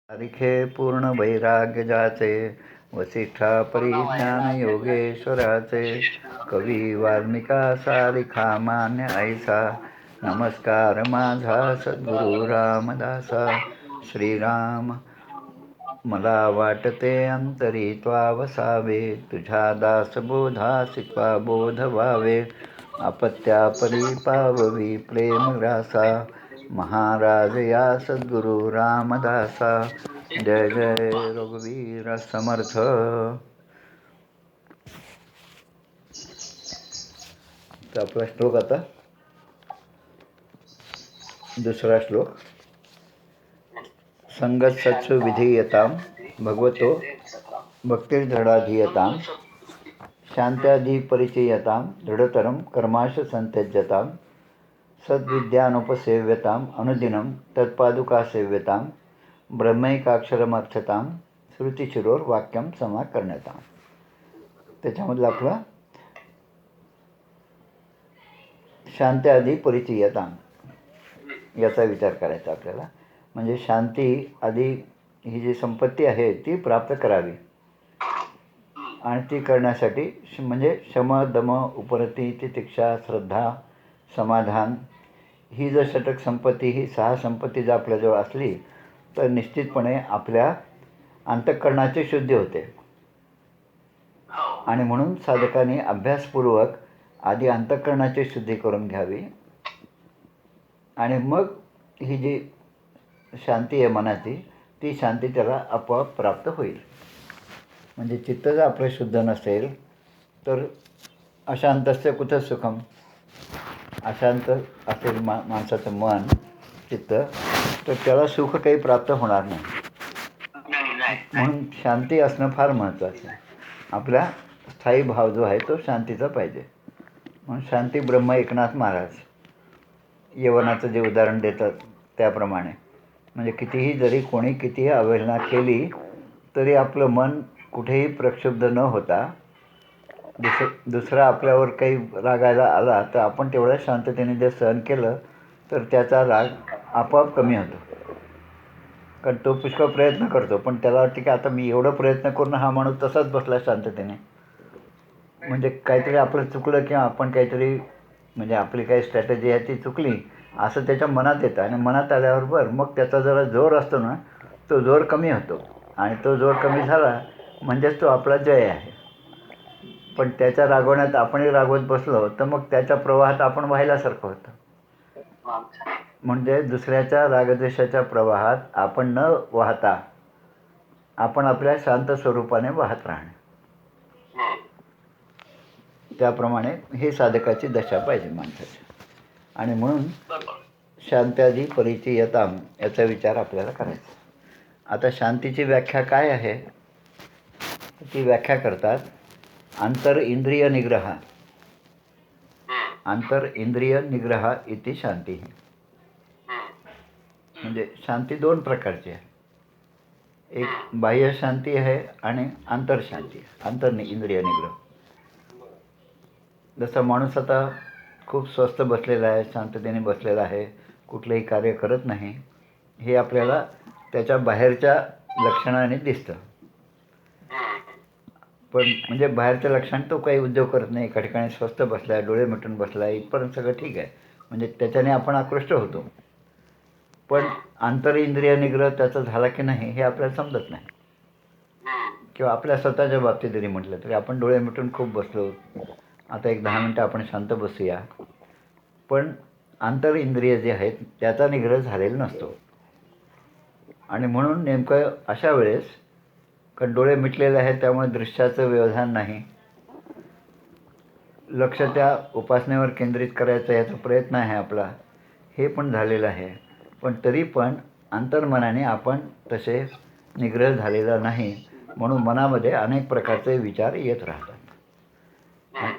सारिखे पूर्ण वैराग्य जाचे, वसिष्ठा परिज्ञान योगेश्वराचे, कवी वाल्मिका सारिखा मान्य ऐसा, नमस्कार माझा सद्गुरु रामदासा. श्रीराम मला वाटते अंतरी त्वा वसावे, तुझ्या दासबोधासी त्वा बोध व्हावे, अपत्या परिपाववी प्रेम ग्रासा, महाराज या सद्गुरु रामदासा. जय जय रघुवीर समर्थ. तर आपला श्लोक आता दुसरा श्लोक. संगत सत्सु विधीयतां भगवतो भक्तिर्दृढाधीयतां, शांत्यादि परिचयतां दृढतरं कर्माश संत्यज्यतां, सद्विद्यानुपसेव्यतां अनुदिनं तत्पादुकासेव्यतां, ब्रह्मैकाक्षरमर्थतां श्रुतिशिरोर वाक्यं समाकर्ण्यतां. त्याच्यामधला आपला शांत्यादि परिचयतां याचा विचार करायचा आपल्याला. म्हणजे शांती आधी ही जी संपत्ती आहे ती प्राप्त करावी, आणि ती करण्यासाठी म्हणजे शम दम उपरती तितिक्षा श्रद्धा समाधान ही जर षटक संपत्ती, ही 6 संपत्ती जर आपल्याजवळ असली तर निश्चितपणे आपल्या अंतःकरणाची शुद्धी होते. आणि म्हणून साधकांनी अभ्यासपूर्वक आधी अंतःकरणाची शुद्धी करून घ्यावी, आणि मग ही जी शांती आहे मनाची, ती शांती त्याला आपोआप प्राप्त होईल. म्हणजे चित्त जर आपलं शुद्ध नसेल तर अशांतस्य कुतः सुखम, अशांत असेल माणसाचं मन चित्त, तर त्याला सुख काही प्राप्त होणार नाही. म्हणून शांती असणं फार महत्त्वाचं आहे. आपला स्थायी भाव जो आहे तो शांतीचा पाहिजे. म्हणून शांती ब्रह्म एकनाथ महाराज यवनाचं जे उदाहरण देतात त्याप्रमाणे, म्हणजे कितीही जरी कोणी कितीही अवहेलना केली तरी आपलं मन कुठेही प्रक्षुब्ध न होता, दुसरा आपल्यावर काही रागायला आला तर आपण तेवढ्या शांततेने जर सहन केलं तर त्याचा राग आपोआप कमी होतो. कारण तो पुष्कळ प्रयत्न करतो, पण त्याला वाटतं की आता मी एवढं प्रयत्न करून हा माणूस तसाच बसला शांततेने. म्हणजे काहीतरी आपलं चुकलं किंवा आपण काहीतरी म्हणजे आपली काही स्ट्रॅटेजी आहे ती चुकली असं त्याच्या मनात येतं, आणि मनात आल्याबरोबर मग त्याचा जरा जोर असतो ना, तो जोर कमी होतो, आणि तो जोर कमी झाला म्हणजेच तो आपला जय आहे. पण त्याच्या रागवण्यात आपणही रागवत बसलो तर मग त्याच्या प्रवाहात आपण वाहिल्यासारखं होतं. म्हणजे दुसऱ्याच्या रागद्वेषाच्या प्रवाहात आपण न वाहता आपण आपल्या शांत स्वरूपाने वाहत राहणे, त्याप्रमाणे हे साधकाची दशा पाहिजे माणसाची. आणि म्हणून शांत्यादि परिचयतां याचा विचार आपल्याला करायचा. आता शांतीची व्याख्या काय आहे, ती व्याख्या करतात आंतर इंद्रिय निग्रह. आंतर इंद्रिय निग्रह इति शांती. म्हणजे शांती 2 प्रकारची आहे. एक बाह्य शांती आहे आणि आंतरशांती, आंतर इंद्रिय निग्रह. जसं माणूस आता खूप स्वस्थ बसलेला आहे, शांततेने बसलेला आहे, कुठलंही कार्य करत नाही, हे आपल्याला त्याच्या बाहेरच्या लक्षणाने दिसतं. पण म्हणजे बाहेरच्या लक्षण तो काही उद्योग करत नाही, एका ठिकाणी स्वस्थ बसला आहे, डोळे मिटून बसला आहे, इथपर्यंत सगळं ठीक आहे, म्हणजे त्याच्याने आपण आकृष्ट होतो. पण आंतर इंद्रिय निग्रह त्याचा झाला की नाही हे आपल्याला समजत नाही. किंवा आपल्या स्वतःच्या बाबतीत जरी म्हटलं तरी आपण डोळे मिटून खूप बसलो, आता एक 10 मिनटं आपण शांत बसूया, पण आंतर इंद्रिय जे आहेत त्याचा निग्रह झालेला नसतो. आणि म्हणून नेमकं अशा वेळेस, कारण डोळे मिटलेले आहेत त्यामुळे दृश्याचं व्यवधान नाही, लक्ष त्या उपासनेवर केंद्रित करायचा याचा प्रयत्न आहे आपला, हे पण झालेलं आहे, पण तरी पण अंतर्मनाने आपण तसे निग्रह झालेला नाही. म्हणून मनामध्ये अनेक प्रकारचे विचार येत राहतात,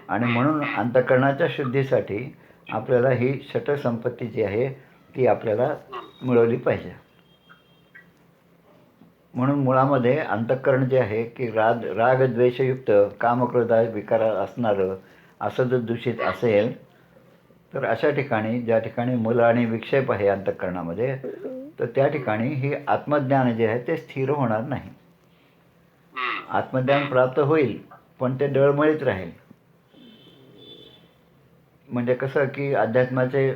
आणि म्हणून अंतःकरणाच्या शुद्धीसाठी आपल्याला ही षटसंपत्ती जी आहे ती आपल्याला मिळवली पाहिजे. म्हणून मुळामध्ये अंतःकरण जे आहे की रागद्वेषयुक्त कामक्रोधा विकार असणारं असं जर दूषित असेल तर अशा ठिकाणी, ज्या ठिकाणी मूल आणि विक्षेप आहे अंतःकरणामध्ये, तर त्या ठिकाणी हे आत्मज्ञान जे आहे ते स्थिर होणार नाही. आत्मज्ञान प्राप्त होईल पण ते डळमळीत राहील. म्हणजे कसं की अध्यात्माचे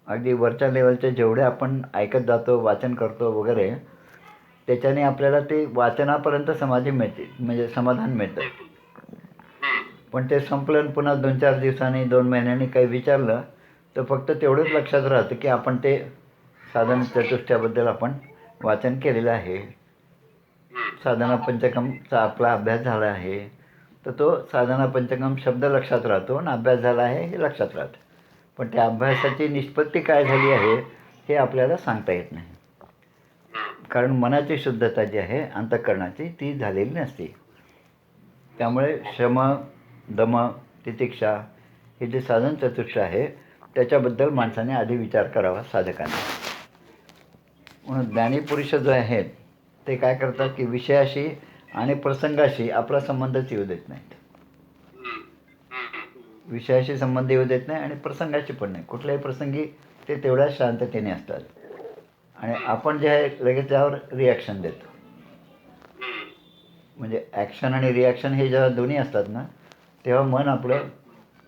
अगदी वरच्या लेवलचे जेवढे आपण ऐकत जातो, वाचन करतो वगैरे, त्याच्याने आपल्याला ते वाचनापर्यंत समाधी मिळते, म्हणजे समाधान मिळतं. पण ते संपलं आणि पुन्हा 2-4 दिवसांनी 2 महिन्यांनी काही विचारलं तर फक्त तेवढंच लक्षात राहतं की आपण ते साधना चतुष्टयाबद्दल आपण वाचन केलेलं आहे, साधना पंचकमचा आपला अभ्यास झाला आहे. तर तो साधना पंचकम शब्द लक्षात राहतो आणि अभ्यास झाला आहे हे लक्षात राहतं. पण त्या अभ्यासाची निष्पत्ती काय झाली आहे हे आपल्याला सांगता येत नाही. कारण मनाची शुद्धता जी आहे अंतःकरणाची ती झालेली नसते. त्यामुळे शम, दम, तितिक्षा हे जे साधन चतुष्ट आहे त्याच्याबद्दल माणसाने आधी विचार करावा साधकाने. म्हणून ज्ञानीपुरुष जो आहेत ते काय करतात की विषयाशी आणि प्रसंगाशी आपला संबंधच येऊ देत नाहीत. विषयाशी संबंध येऊ देत नाही आणि प्रसंगाशी पण नाही. कुठल्याही प्रसंगी ते तेवढ्या शांततेने असतात आणि आपण जे आहे लगेच त्यावर रिॲक्शन देतो. म्हणजे ॲक्शन आणि रिॲक्शन हे जेव्हा दोन्ही असतात ना तेव्हा मन आपलं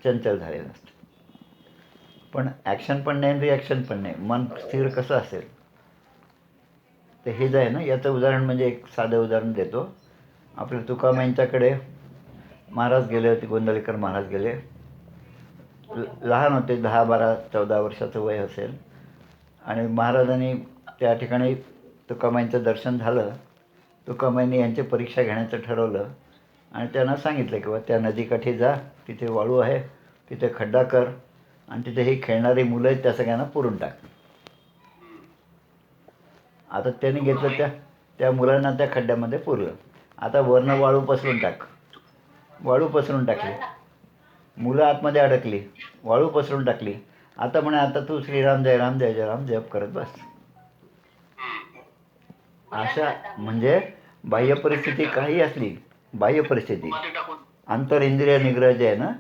चंचल झालेलं असतं. पण ॲक्शन पण नाही रिॲक्शन पण नाही, मन स्थिर कसं असेल. तर हे जे आहे ना याचं उदाहरण म्हणजे एक साधं उदाहरण देतो. आपल्या तुकामाईंच्याकडे महाराज गेले होते, गोंदवलेकर महाराज गेले. लहान होते, 10, 12, 14 वर्षाचं वय असेल. आणि महाराजांनी त्या ठिकाणी तुकामाईंचं दर्शन झालं. तुकामाईंनी यांची परीक्षा घेण्याचं ठरवलं आणि त्यांना सांगितलं की बा त्या नदीकाठी जा, तिथे वाळू आहे, तिथे खड्डा कर आणि तिथे ही खेळणारी मुलं आहेत त्या सगळ्यांना पुरून टाक. आता त्यांनी घेतलं, त्या मुलांना त्या खड्ड्यामध्ये पुरलं. आता वरनं वाळू पसरून टाक. वाळू पसरून टाकली, मुलं आतमध्ये अडकली, वाळू पसरून टाकली. आता म्हणे आता तू श्रीराम जय राम जय जय राम जप करत बस. अशा म्हणजे बाह्य परिस्थिती काही असली, बाह्य परिस्थिती, आंतरिंद्रिय निग्रह जे आहे ना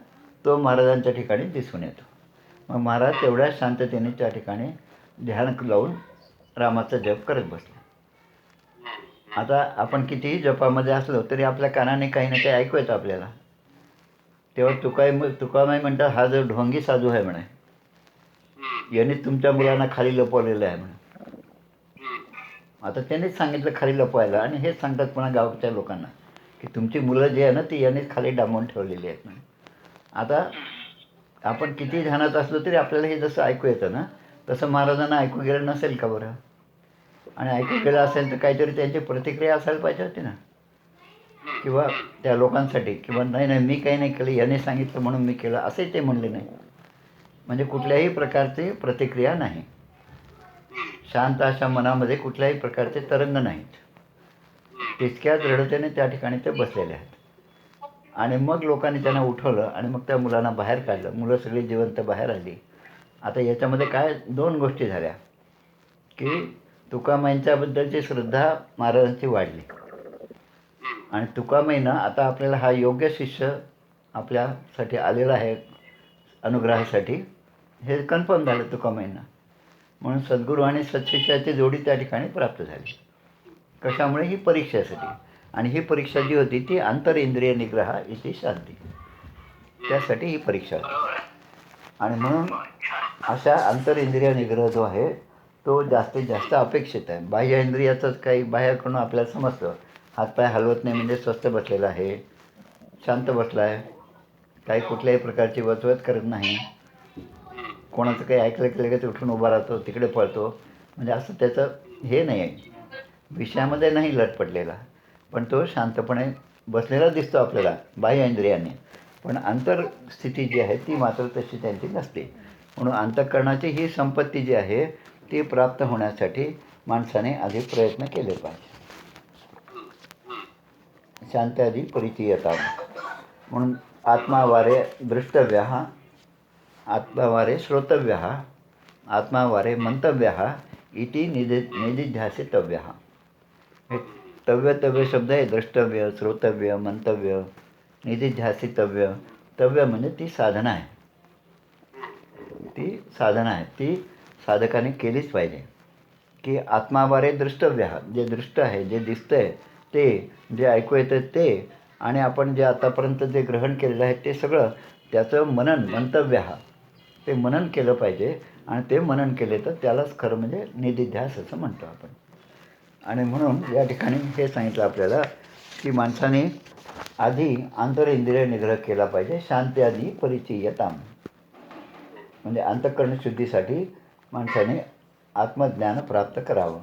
तो महाराजांच्या ठिकाणी दिसून येतो. मग महाराज तेवढ्या शांततेने त्या ठिकाणी ध्यान लावून रामाचा जप करत बसले. आता आपण कितीही जपामध्ये असलो तरी आपल्या कानाने काही ना काही ऐकू येतं आपल्याला. तेव्हा तुकामाई म्हणतात हा जो ढोंगी साधू आहे म्हणे, याने तुमच्या मुलांना खाली लपवलेलं आहे म्हणे. आता त्यांनीच सांगितलं खाली लपवायला आणि हेच सांगतात पुन्हा गावच्या लोकांना की तुमची मुलं जी आहे ना ती यांनीच खाली डांबून ठेवलेली आहेत म्हणे. आता आपण किती ध्यानात असलो तरी आपल्याला हे जसं ऐकू येतं ना तसं महाराजांना ऐकू गेलं नसेल का बरं. आणि ऐकू गेलं असेल तर काहीतरी त्यांची प्रतिक्रिया असायला पाहिजे होती ना, किंवा त्या लोकांसाठी, किंवा नाही नाही मी काही नाही केलं, याने सांगितलं म्हणून मी केलं असंही ते म्हणले नाही. म्हणजे कुठल्याही प्रकारची प्रतिक्रिया नाही, शांत अशा मनामध्ये कुठल्याही प्रकारचे तरंग नाहीत. तितक्याच दृढतेने त्या ठिकाणी ते बसलेले आहेत. आणि मग लोकांनी त्यांना उठवलं आणि मग त्या मुलांना बाहेर काढलं. मुलं सगळी जिवंत बाहेर आली. आता याच्यामध्ये काय 2 गोष्टी झाल्या की तुकामाईंच्याबद्दलची श्रद्धा महाराजांची वाढली आणि तुकामाईनं आता आपल्याला हा योग्य शिष्य आपल्यासाठी आलेला आहे अनुग्रहासाठी हे कन्फर्म झालं तुकामाईंना. म्हणून सद्गुरू आणि सत्शिष्याची जोडी त्या ठिकाणी प्राप्त झाली. कशामुळे? ही परीक्षेसाठी. आणि ही परीक्षा जी होती ती आंतरिंद्रिय निग्रह इति शांती, त्यासाठी ही परीक्षा होती. आणि म्हणून अशा आंतरिंद्रिय निग्रह जो आहे तो जास्तीत जास्त अपेक्षित आहे. बाह्य इंद्रियाचंच काही बाह्याकडून आपल्याला समजतं, हातपाय हलवत नाही म्हणजे स्वस्थ बसलेला आहे, शांत बसला आहे, काही कुठल्याही प्रकारची वचवच करत नाही, कोणाचं काही ऐकलं की लगेच उठून उभा राहतो, तिकडे पळतो, म्हणजे असं त्याचं हे नाही आहे. विषयामध्ये नाही लटपटलेला, पण तो शांतपणे बसलेला दिसतो आपल्याला बाह्य इंद्रियाने, पण अंतरस्थिती जी आहे ती मात्र तशी त्यांची नसते. म्हणून अंतःकरणाची ही संपत्ती जी आहे ती प्राप्त होण्यासाठी माणसाने आधी प्रयत्न केले पाहिजे. शांत्यादी परिचयता. म्हणून आत्मावारे द्रष्टव्यः, आत्मावारे श्रोतव्यः, आत्मावारे मंतव्यः इति निदिध्यासितव्यः. हे तव्य शब्द आहे. द्रष्टव्य, श्रोतव्य, मंतव्य, निदिध्यासितव्य. तव्य म्हणजे ती साधना आहे, ती साधना आहे, ती साधकाने केलीच पाहिजे. की आत्मावारे द्रष्टव्य, जे दृष्ट आहे, जे दिसतंय ते, जे ऐकू येतं ते, आणि आपण जे आतापर्यंत जे ग्रहण केलेलं आहे ते सगळं त्याचं मनन, मंतव्य, ते मनन केलं पाहिजे. आणि ते मनन केले तर त्यालाच खरं म्हणजे निधिध्यास असं म्हणतो आपण. आणि म्हणून या ठिकाणी हे सांगितलं आपल्याला की माणसाने आधी आंतरेंद्रिय निग्रह केला पाहिजे. शांती आधी परिचयताम, म्हणजे अंतःकरण शुद्धीसाठी माणसाने आत्मज्ञान प्राप्त करावं.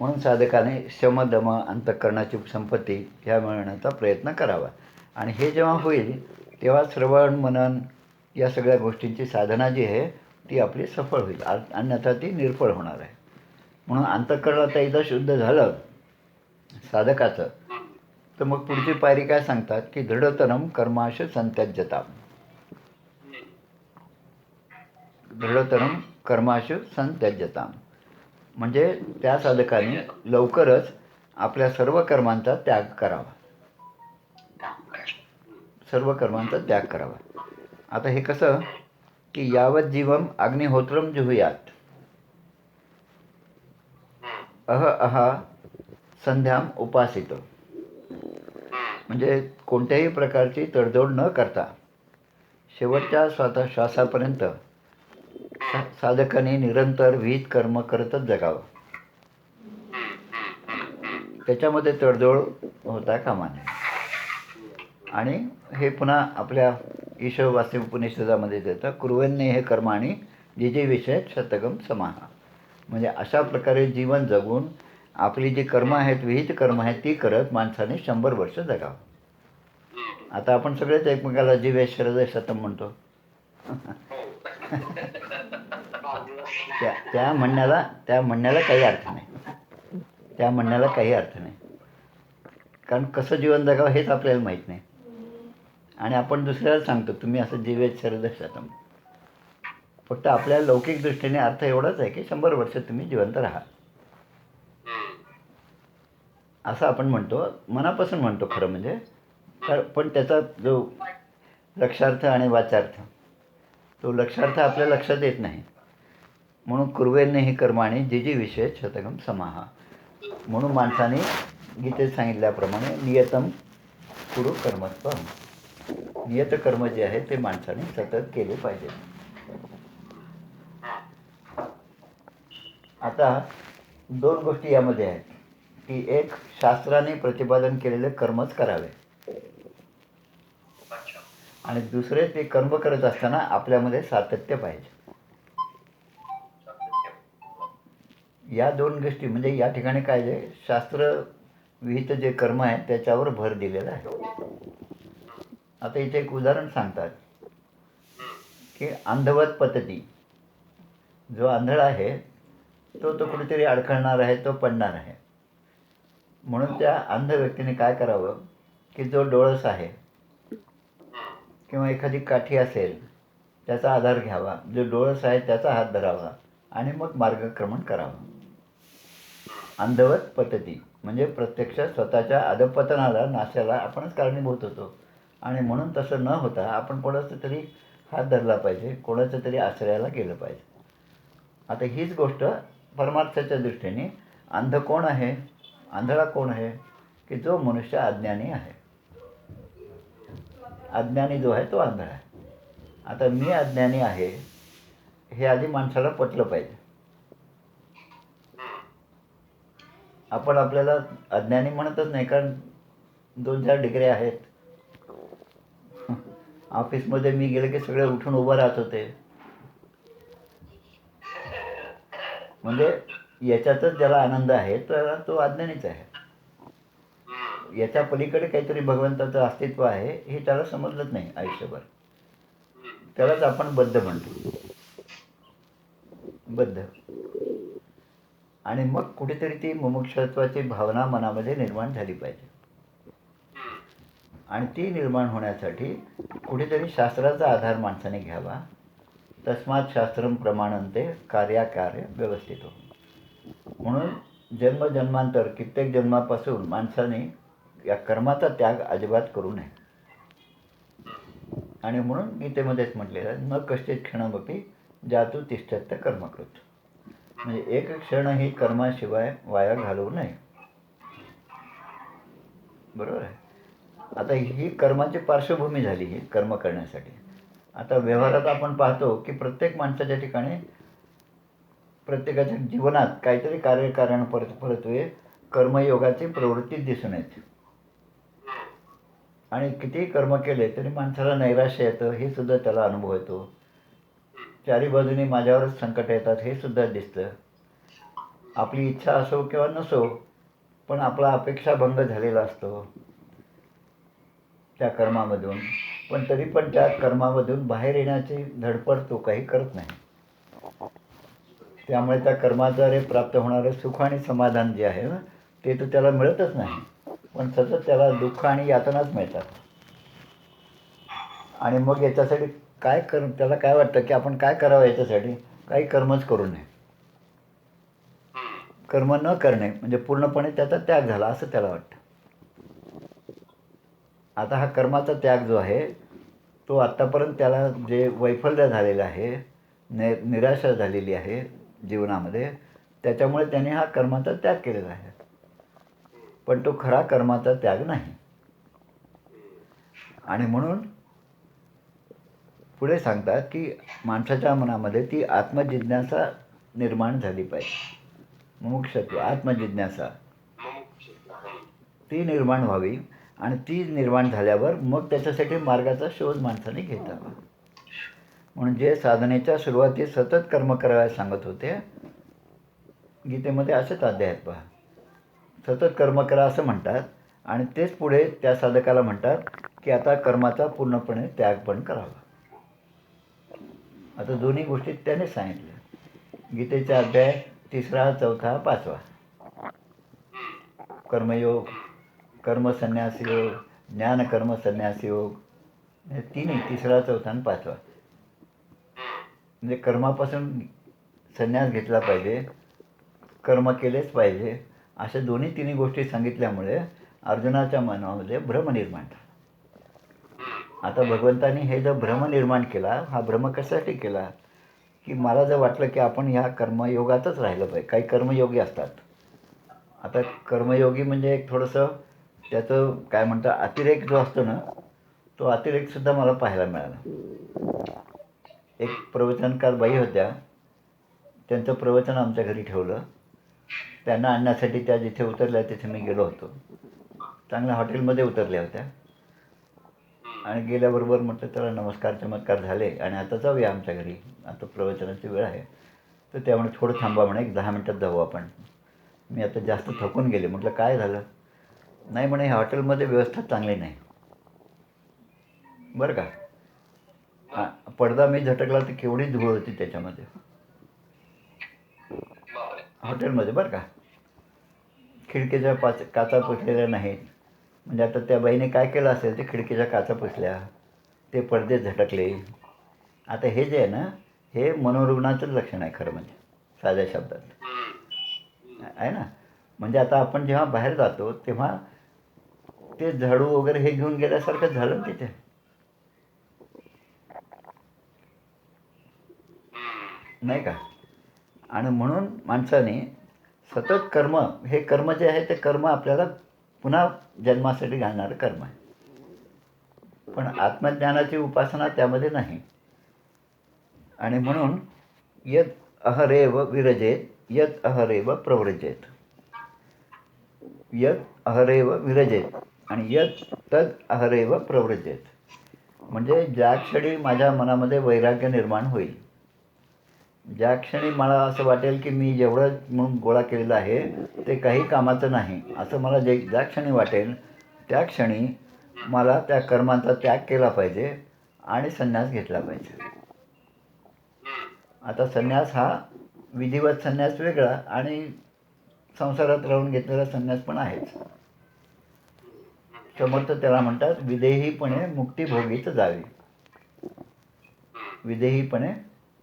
म्हणून साधकाने शमदम अंतःकरणाची संपत्ती ह्या मिळवण्याचा प्रयत्न करावा. आणि हे जेव्हा होईल तेव्हा श्रवण मनन या सगळ्या गोष्टींची साधना जी आहे ती आपली सफळ होईल, अन्यथा ती निर्फळ होणार आहे. म्हणून अंतःकरण आता एकदा शुद्ध झालं साधकाचं, तर मग पुढची पायरी काय सांगतात की दृढतरम कर्माश संत्यज्यता, दृढतरम कर्माशु संत्यज्यता, म्हणजे त्या साधकाने लवकरच आपल्या सर्व कर्मांचा त्याग करावा, सर्व कर्मांचा त्याग करावा. आता हे कसं की यावत जीवम अग्निहोत्रम जुहुयात अहा संध्याम उपासित, म्हणजे कोणत्याही प्रकारची तडजोड न करता शेवटच्या श्वासापर्यंत साधकाने निरंतर विहित कर्म करतच जगावं. त्याच्यामध्ये तडजोड होता कामा नये. आणि हे पुन्हा आपल्या ईशवासी उपनिषदामध्ये देतं, कुर्वन्ने हे कर्माणी जे जे विषय शतगम समाहा, म्हणजे अशा प्रकारे जीवन जगून आपली जी कर्म आहेत, विहित कर्म आहेत, ती करत माणसाने 100 वर्ष जगावं. आता आपण सगळेच एकमेकाला जीवे शरद शतम म्हणतो. त्या म्हणण्याला काही अर्थ नाही. त्या म्हणण्याला काही अर्थ नाही, कारण कसं जीवन जगावं हेच आपल्याला माहीत नाही. आणि आपण दुसऱ्याला सांगतो तुम्ही असं जीवेत शरद शतम. फक्त आपल्या लौकिक दृष्टीने अर्थ एवढाच आहे की 100 वर्ष तुम्ही जिवंत राहा, असं आपण म्हणतो, मनापासून म्हणतो खरं म्हणजे. पण त्याचा जो लक्षार्थ आणि वाचार्थ, तो लक्षार्थ आपल्या लक्षात येत नाही. म्हणून कुर्वेने ही कर्माणी जे जे विषय शतगम समाहा, म्हणून माणसाने गीतेत सांगितल्याप्रमाणे नियतम कुरु कर्मत्व, नियत कर्म जे आहे ते माणसाने सतत केले पाहिजे. आता 2 गोष्टी यामध्ये आहेत की एक, शास्त्राने प्रतिपादन केलेले कर्मच करावे, आणि दुसरे ते कर्म करत असताना आपल्यामध्ये सातत्य पाहिजे. या 2 गोष्टी म्हणजे या ठिकाणी काय आहे, शास्त्र विहित जे कर्म आहे त्याच्यावर भर दिलेला आहे. आता इथे एक उदाहरण सांगतात की अंधवत पतती, जो आंधळा आहे तो कुठेतरी अडखळणार आहे, तो पडणार आहे. म्हणून त्या अंध व्यक्तीने काय करावं की जो डोळस आहे किंवा एखादी काठी असेल त्याचा आधार घ्यावा, जो डोळस आहे त्याचा हात धरावा आणि मग मार्गक्रमण करावं. अंधवत पतती म्हणजे प्रत्यक्ष स्वतःच्या अधपतनाला, नाशाला आपणच कारणीभूत होतो. आणि म्हणून तसं न होता आपण कोणाचा तरी हात धरला पाहिजे, कोणाच्या तरी आश्रयाला गेलं पाहिजे. आता हीच गोष्ट परमार्थाच्या दृष्टीने अंध कोण आहे, आंधळा कोण आहे की जो मनुष्य अज्ञानी आहे. अज्ञानी जो आहे तो आंधळा आहे. आता मी अज्ञानी आहे हे आधी माणसाला पटलं पाहिजे. आपण आपल्याला अज्ञानी म्हणतच नाही, कारण 2-4 डिग्र्या आहेत. ऑफिसमध्ये मी गेले की सगळे उठून उभं राहत होते, म्हणजे याच्यातच ज्याला आनंद आहे तर तो अज्ञानीच आहे. याच्या पलीकडे काहीतरी भगवंताचं अस्तित्व आहे हे त्याला समजलंच नाही आयुष्यभर. त्यालाच आपण बद्ध म्हणतो, बद्ध. आणि मग कुठेतरी ती मुमुक्षत्वाची भावना मनामध्ये निर्माण झाली पाहिजे. आणि ती निर्माण होण्यासाठी कुठेतरी शास्त्राचा आधार माणसाने घ्यावा. तस्मात शास्त्रम प्रमाणंते कार्याकार्य व्यवस्थित हो. म्हणून जन्मजन्मांतर कित्येक जन्मापासून माणसाने या कर्माचा त्याग अजिबात करू नये. आणि म्हणून गीतेमध्येच म्हटलेलं न कश्चित क्षणमपि जातु तिष्ठत्य कर्मकृत, म्हणजे एक क्षणही कर्माशिवाय वाया घालवू नये. बरोबर आहे. आता ही कर्माची पार्श्वभूमी झाली ही कर्म करण्यासाठी. आता व्यवहारात आपण पाहतो की प्रत्येक माणसाच्या ठिकाणी प्रत्येकाच्या जीवनात काहीतरी कार्यकारण परत्वे कर्मयोगाची प्रवृत्ती दिसून येते. आणि कितीही कर्म केले तरी माणसाला नैराश्य येतं, हे सुद्धा त्याला अनुभव येतो. चारी बाजूनी माझ्यावरच संकट येतात हे सुद्धा दिसतं. आपली इच्छा असो किंवा नसो, पण आपला अपेक्षाभंग झालेला असतो त्या कर्मामधून. पण तरी पण त्या कर्मामधून बाहेर येण्याची धडपड तो काही करत नाही. त्यामुळे त्या कर्माद्वारे प्राप्त होणारं सुख आणि समाधान जे आहे ना, ते तर त्याला मिळतच नाही, पण सतत त्याला दुःख आणि यातनाच मिळतात. आणि मग याच्यासाठी त्याला काय वाटतं की आपण काय करावं याच्यासाठी? काही कर्मच करू नये. कर्म न करणे म्हणजे पूर्णपणे त्याचा त्याग झाला असं त्याला वाटतं. आता हा कर्माचा त्याग जो आहे तो आत्तापर्यंत त्याला जे वैफल्य झालेलं आहे, निराशा झालेली आहे जीवनामध्ये, त्याच्यामुळे त्याने हा कर्माचा त्याग केलेला आहे. पण तो खरा कर्माचा त्याग नाही. आणि म्हणून पुढे सांगतात की माणसाच्या मनामध्ये ती आत्मजिज्ञासा निर्माण झाली पाहिजे. मुमुक्षत्व, आत्मजिज्ञासा ती निर्माण व्हावी. आणि ती निर्माण झाल्यावर मग त्याच्यासाठी मार्गाचा शोध माणसाने घेतला. म्हणून जे साधनेच्या सुरुवातीस सतत कर्म करायला सांगत होते, गीतेमध्ये असेच अध्याय आहेत पहा. सतत कर्म करा असं म्हणतात आणि तेच पुढे त्या साधकाला म्हणतात की आता कर्माचा पूर्णपणे त्याग पण करावा. आता दोन्ही गोष्टी त्याने सांगितल्या. गीतेचा अध्याय 3, 4, 5. कर्मयोग, कर्मसन्यास योग, ज्ञानकर्म संन्यास योग, हे तिन्ही 3, 4 आणि 5. म्हणजे कर्मापासून संन्यास घेतला पाहिजे, कर्म केलेच पाहिजे, अशा तिन्ही गोष्टी सांगितल्यामुळे अर्जुनाच्या मनामध्ये भ्रम निर्माण झाला. आता भगवंतानी हे जो भ्रम निर्माण केला, हा भ्रम कशासाठी केला की मला जर वाटलं की आपण ह्या कर्मयोगातच राहिलं पाहिजे. काही कर्मयोगी असतात. आता कर्मयोगी म्हणजे एक थोडंसं त्याचं काय म्हणतात अतिरेक जो असतो ना, तो अतिरेकसुद्धा मला पाहायला मिळाला. एक प्रवचनकार बाई होत्या, त्यांचं प्रवचन आमच्या घरी ठेवलं. त्यांना आणण्यासाठी त्या जिथे उतरल्या तिथे मी गेलो होतो. चांगल्या हॉटेलमध्ये उतरल्या होत्या आणि गेल्याबरोबर म्हटलं चला नमस्कार चमत्कार झाले आणि आता जाऊया आमच्या घरी, आता प्रवचनाची वेळ आहे. तर त्यामुळे थोडं थांबा म्हणे, 1 10 मिनटात जाऊ आपण. मी आता जास्त थकून गेले. म्हटलं काय झालं? नाही म्हणे, ह्या हॉटेलमध्ये व्यवस्था चांगली नाही बरं का. पडदा मी झटकला तर केवढी धूळ होती त्याच्यामध्ये, हॉटेलमध्ये बरं का. खिडकीच्या काचा पुसलेल्या नाहीत. म्हणजे आता त्या बाईने काय केलं असेल, ते खिडकीच्या काचा पुसल्या, ते पडदे झटकले. आता हे जे आहे ना, हे मनोरुग्णाचंच लक्षण आहे खरं म्हणजे, साध्या शब्दात आहे ना. म्हणजे आता आपण जेव्हा बाहेर जातो तेव्हा ते झाडू वगैरे हे घेऊन गेल्यासारखं झालं तिथे, नाही का. आणि म्हणून माणसाने सतत कर्म, हे कर्म जे आहे ते कर्म आपल्याला पुन्हा जन्मासाठी घालणारं कर्म आहे. पण आत्मज्ञानाची उपासना त्यामध्ये नाही. आणि म्हणून यत अहरेव विरजेत, यत अहरेव प्रव्रजेत. यत अहरेव विरजेत आणि यत तद अहरेव प्रव्रजेत. म्हणजे ज्या क्षणी माझ्या मनामध्ये वैराग्य निर्माण होईल, ज्या क्षणी मला असं वाटेल की मी जेवढं म्हणून गोळा केलेलं आहे ते काही कामाचं नाही असं मला ज्या क्षणी वाटेल, त्या क्षणी मला त्या कर्मांचा त्याग केला पाहिजे आणि संन्यास घेतला पाहिजे. आता संन्यास हा विधिवत संन्यास वेगळा आणि संसारात राहून घेतलेला संन्यास पण आहेच. समर्थ त्याला म्हणतात विदेहीपणे मुक्तिभोगीच जावे. विदेहीपणे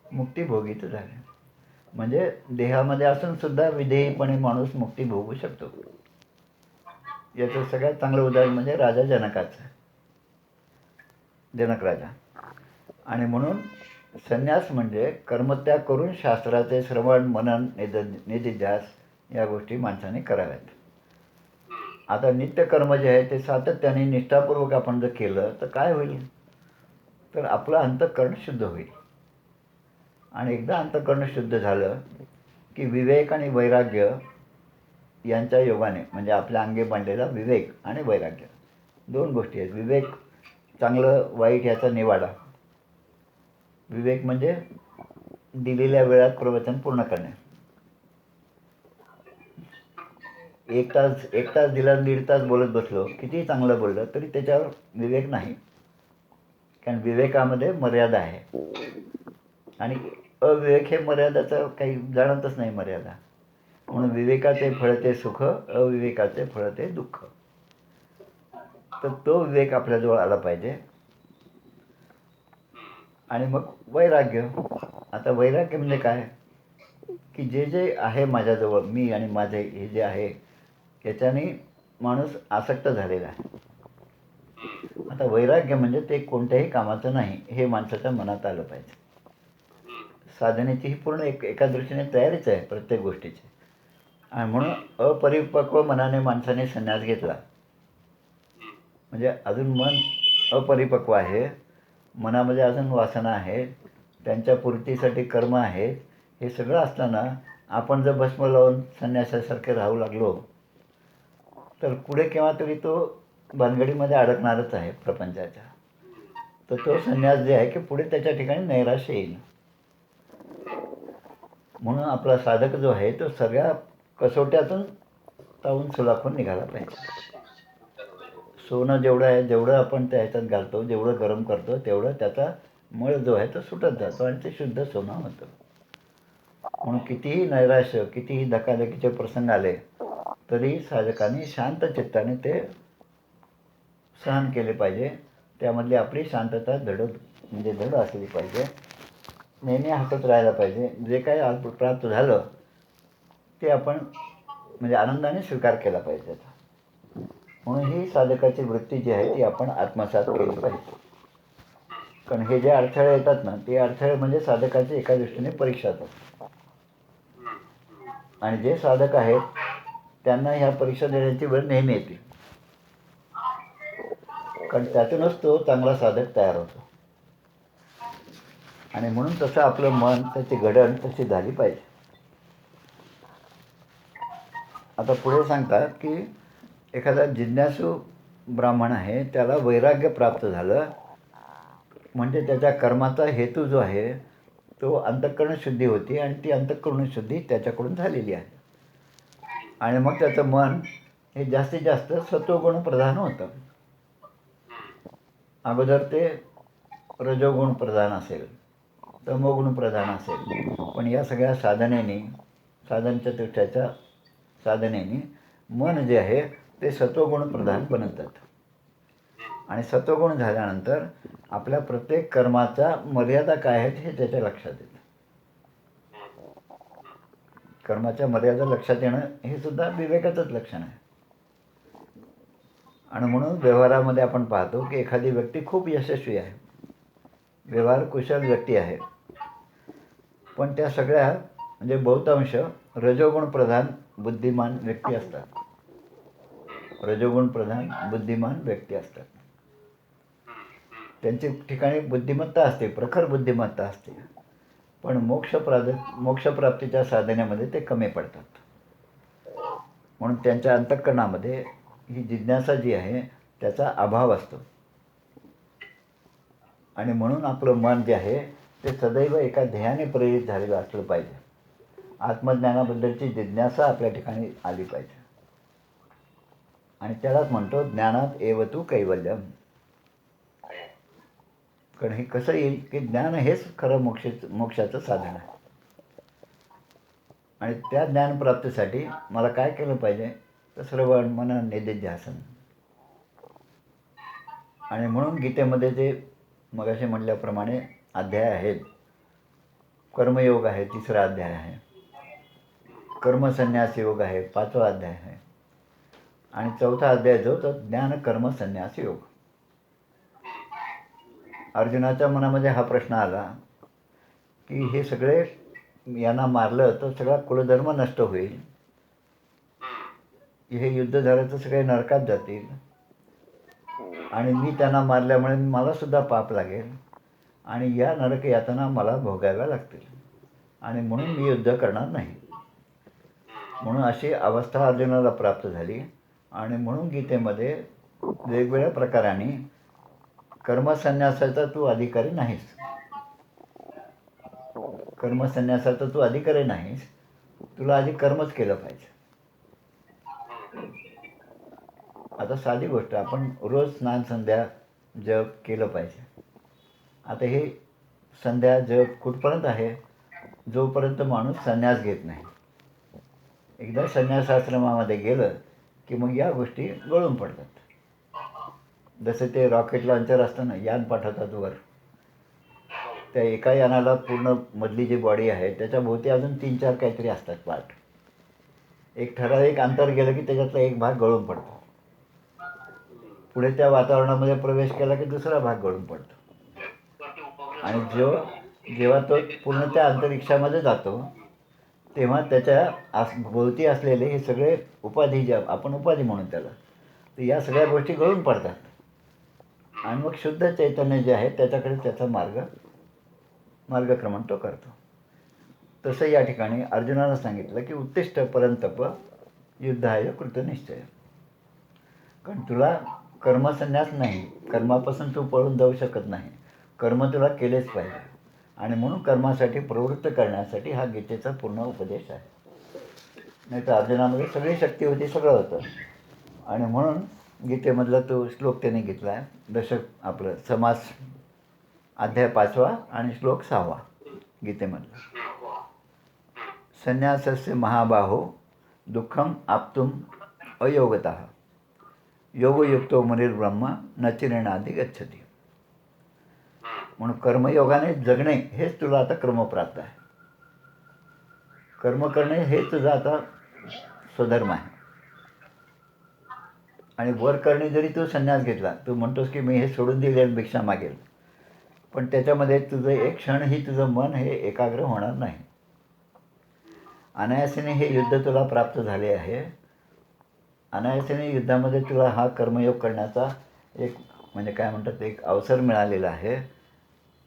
मुक्तिभोगीच जावे म्हणजे देहामध्ये असून सुद्धा विधेयीपणे माणूस मुक्ती भोगू शकतो. याचं सगळ्यात चांगलं उदाहरण म्हणजे राजा जनकाचं, जनक राजा. आणि म्हणून संन्यास म्हणजे कर्मत्याग करून शास्त्राचे श्रवण मनन निधिध्यास या गोष्टी माणसाने कराव्यात. आता नित्यकर्म जे आहे ते सातत्याने निष्ठापूर्वक आपण जर केलं तर काय होईल, तर आपलं अंतःकरण शुद्ध होईल. आणि एकदा अंतःकरण शुद्ध झालं की विवेक आणि वैराग्य यांच्या योगाने, म्हणजे आपल्या अंगी बांधलेला विवेक आणि वैराग्य दोन गोष्टी आहेत. विवेक चांगलं वाईट याचा निवाडा. विवेक म्हणजे दिलेल्या वेळात प्रवचन पूर्ण करणे. एक तास दिला, 1.5 तास बोलत बसलो, कितीही चांगलं बोललं तरी त्याच्यावर विवेक नाही. कारण विवेकामध्ये मर्यादा आहे आणि अविवेक हे मर्यादाचं काही जाणतच नाही मर्यादा. म्हणून विवेकाचे फळते सुख, अविवेकाचे फळते दुःख. तर तो विवेक आपल्याजवळ आला पाहिजे. आणि मग वैराग्य. आता वैराग्य म्हणजे काय, की जे जे आहे माझ्याजवळ, मी आणि माझे हे जे आहे याच्याने माणूस आसक्त झालेला आहे. आता वैराग्य म्हणजे ते कोणत्याही कामाचं नाही हे माणसाच्या मनात आलं पाहिजे. साधनेची ही पूर्ण एका दृष्टीने तयारीच आहे प्रत्येक गोष्टीची. आणि म्हणून अपरिपक्व मनाने माणसाने संन्यास घेतला म्हणजे अजून मन अपरिपक्व आहे, मनामध्ये अजून वासना आहेत, त्यांच्या पूर्तीसाठी कर्म आहेत. हे सगळं असताना आपण जर भस्म लावून संन्यासासारखे राहू लागलो तर पुढे केव्हा तरी तो भानगडीमध्ये अडकणारच आहे प्रपंचाच्या. तर तो संन्यास जे आहे की पुढे त्याच्या ठिकाणी नैराश्य येईल. म्हणून आपला साधक जो आहे तो सगळ्या कसोट्यातून तावून सुलाखून निघाला पाहिजे. सोनं जेवढं आहे, जेवढं आपण त्या ह्याच्यात घालतो, जेवढं गरम करतो तेवढं त्याचा मळ जो आहे तो सुटत जातो आणि ते शुद्ध सोनं होतं. म्हणून कितीही नैराश्य, कितीही धकाधकीचे प्रसंग आले तरी साधकाने शांत चित्ताने ते सहन केले पाहिजे. त्यामधली आपली शांतता दृढ असली पाहिजे. नेहमी हसत राहायला पाहिजे. जे काही प्राप्त झालं ते आपण म्हणजे आनंदाने स्वीकार केला पाहिजे. म्हणून ही साधकाची वृत्ती जी आहे ती आपण आत्मसात केली पाहिजे. कारण हे जे अडथळे येतात ना, ते अडथळे म्हणजे साधकाची एका दृष्टीने परीक्षा असतात. आणि जे साधक आहेत त्यांना ह्या परीक्षा देण्याची वेळ नेहमी येते. कारण त्यातूनच तो चांगला साधक तयार होतो. आणि म्हणून तसं आपलं मन, त्याची घडण तशी झाली पाहिजे. आता पुढे सांगतात की एखादा जिज्ञासू ब्राह्मण आहे, त्याला वैराग्य प्राप्त झालं म्हणजे त्याच्या कर्माचा हेतू जो आहे तो अंतःकरण शुद्धी होती आणि ती अंतःकरण शुद्धी त्याच्याकडून झालेली आहे. आणि मग त्याचं मन हे जास्तीत जास्त सत्वगुण प्रधान होतं. अगोदर ते रजोगुण प्रधान असेल, तमोगुण प्रधान असेल, पण या सगळ्या साधनचतुष्टयाच्या साधनेने मन जे आहे ते सत्वगुण प्रधान बनत जातं. आणि सत्वगुण झाल्यानंतर आपल्या प्रत्येक कर्माच्या मर्यादा काय आहेत हे त्याच्या लक्षात येतं. कर्माच्या मर्यादा लक्षात येणं हे सुद्धा विवेकाचंच लक्षण आहे. आणि म्हणून व्यवहारामध्ये आपण पाहतो की एखादी व्यक्ती खूप यशस्वी आहे, व्यवहार कुशल व्यक्ती आहे, पण त्या सगळ्या म्हणजे बहुतांश रजोगुण प्रधान बुद्धिमान व्यक्ती असतात. रजोगुण प्रधान बुद्धिमान व्यक्ती असतात. त्यांची ठिकाणी बुद्धिमत्ता असते, प्रखर बुद्धिमत्ता असते, पण मोक्षप्राप्तीच्या साधनेमध्ये ते कमी पडतात. म्हणून त्यांच्या अंतःकरणामध्ये ही जिज्ञासा जी आहे त्याचा अभाव असतो. आणि म्हणून आपलं मन जे आहे ते सदैव एका ध्येयाने प्रेरित झालेलं असलं पाहिजे. आत्मज्ञानाबद्दलची जिज्ञासा आपल्या ठिकाणी आली पाहिजे. आणि त्यालाच म्हणतो ज्ञानात एव तू कैवल्यम. कारण हे कसं येईल की ज्ञान हेच खरं मोक्षाचं साधन आहे. आणि त्या ज्ञानप्राप्तीसाठी मला काय केलं पाहिजे, तर श्रवण मनन निधिध्यासन. आणि म्हणून गीतेमध्ये जे मगाशी म्हटल्याप्रमाणे अध्याय आहेत, कर्मयोग आहे 3रा अध्याय आहे, कर्मसन्यास योग आहे 5वा अध्याय आहे, आणि 4था अध्याय जो तो ज्ञान कर्म संन्यास योग. अर्जुनाच्या मनामध्ये हा प्रश्न आला की हे सगळे यांना मारलं तर सगळा कुलधर्म नष्ट होईल, हे युद्ध झालं तर सगळे नरकात जातील आणि मी त्यांना मारल्यामुळे मलासुद्धा पाप लागेल आणि या नरक यातना मला भोगाव्या लागतील आणि म्हणून मी युद्ध करणार नाही. म्हणून अशी अवस्था अर्जुनाला प्राप्त झाली आणि म्हणून गीतेमध्ये वेगवेगळ्या प्रकाराने कर्मसन्यासाचा तू अधिकारी नाहीस, कर्मसन्यासाचा तू अधिकारी नाहीस, तुला आधी कर्मच केलं पाहिजे. आता साधी गोष्ट, आपण रोज स्नान संध्या जप केलं पाहिजे. आता हे संध्या जप कुठपर्यंत आहे? जोपर्यंत माणूस संन्यास घेत नाही. एकदा संन्यासाश्रमामध्ये गेलं की मग या गोष्टी गळून पडतात. जसं ते रॉकेट लॉन्चर असतं ना, यान पाठवतात वर, त्या एका यानाला पूर्ण मधली जी बॉडी आहे त्याच्या भोवती अजून 3-4 काहीतरी असतात पार्ट. एक ठराविक अंतर गेलं की त्याच्यातला एक भाग गळून पडतो. पुढे त्या वातावरणामध्ये प्रवेश केला की दुसरा भाग गळून पडतो आणि जेव्हा तो पूर्ण त्या अंतरिक्षामध्ये जातो तेव्हा त्याच्या भोवती असलेले हे सगळे उपाधी, जे आपण उपाधी म्हणून त्याला, तर या सगळ्या गोष्टी गळून पडतात आणि मग शुद्ध चैतन्य जे आहे त्याच्याकडे त्याचा मार्गक्रमण तो करतो. तसं या ठिकाणी अर्जुनाला सांगितलं की उत्तिष्ठ परंतप युद्धाय कृतनिश्चय. कारण तुला कर्मसन्यास नाही, कर्मापासून तू पळून जाऊ शकत नाही, कर्म तुला केलेच पाहिजे आणि म्हणून कर्मासाठी प्रवृत्त करण्यासाठी हा गीतेचा पूर्ण उपदेश आहे. नाही तर अर्जुनामध्ये सगळी शक्ती होती, सगळं होतं आणि म्हणून गीतेमधला तो श्लोक त्याने घेतला आहे, दशक आपलं समास अध्याय 5वा आणि श्लोक 6वा गीतेमधला. संन्यासस्य महाबाहो दुःखम आप्तुम अयोगतः योगयुक्तो मुनिर्ब्रह्म न चिरेणाधी गच्छति. म्हणून कर्मयोगाने जगणे हेच तुला आता क्रमप्राप्त आहे. कर्म करणे हे तुझा आता स्वधर्म आहे. आणि वर करणे जरी तू संन्यास घेतला, तू म्हणतोस की मी हे सोडून दिले भिक्षा मागेल, पण त्याच्यामध्ये तुझं एक क्षणही तुझं मन हे एकाग्र होणार नाही. अनायासेने हे युद्ध तुला प्राप्त झाले आहे. अनायासेने युद्धामध्ये तुला हा कर्मयोग करण्याचा एक म्हणजे काय म्हणतात एक अवसर मिळालेला आहे.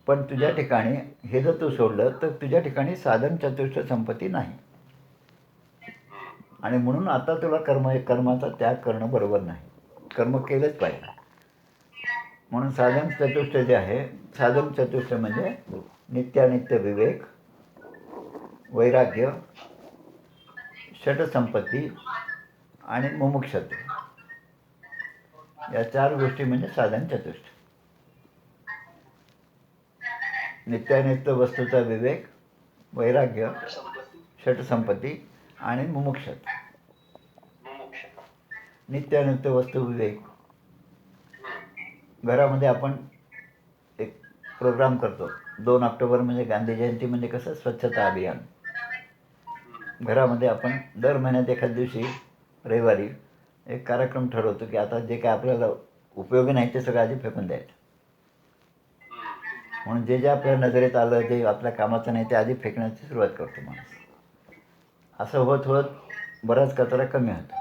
पण तुझ्या ठिकाणी हे जर तू सोडलं तर तुझ्या ठिकाणी साधन चतुष्ट संपत्ती नाही आणि म्हणून आता तुला कर्माचा त्याग करणं बरोबर नाही, कर्म केलंच पाहिजे. म्हणून साधन चतुष्ट जे आहे, साधन चतुष्ट म्हणजे नित्यानित्य विवेक, वैराग्य, षटसंपत्ती आणि मुमुक्षत्व, या 4 गोष्टी म्हणजे साधन चतुष्ट. नित्यानित्य वस्तूचा विवेक, वैराग्य, षटसंपत्ती आणि मुमुक्षत्व. नित्यानित्य वस्तू विवेक, घरामध्ये आपण एक प्रोग्राम करतो. 2 ऑक्टोबर म्हणजे गांधी जयंती, म्हणजे कसं स्वच्छता अभियान. घरामध्ये आपण दर महिन्यात एखाद्या दिवशी रविवारी एक कार्यक्रम ठरवतो की आता जे काय आपल्याला उपयोगी नाही ते सगळं आधी फेकून द्यायचं. म्हणून जे आपल्या नजरेत आलं, जे आपल्या कामाचं नाही ते आधी फेकण्याची सुरुवात करतो माणूस. असं होत होत बराच कचरा कमी होतो.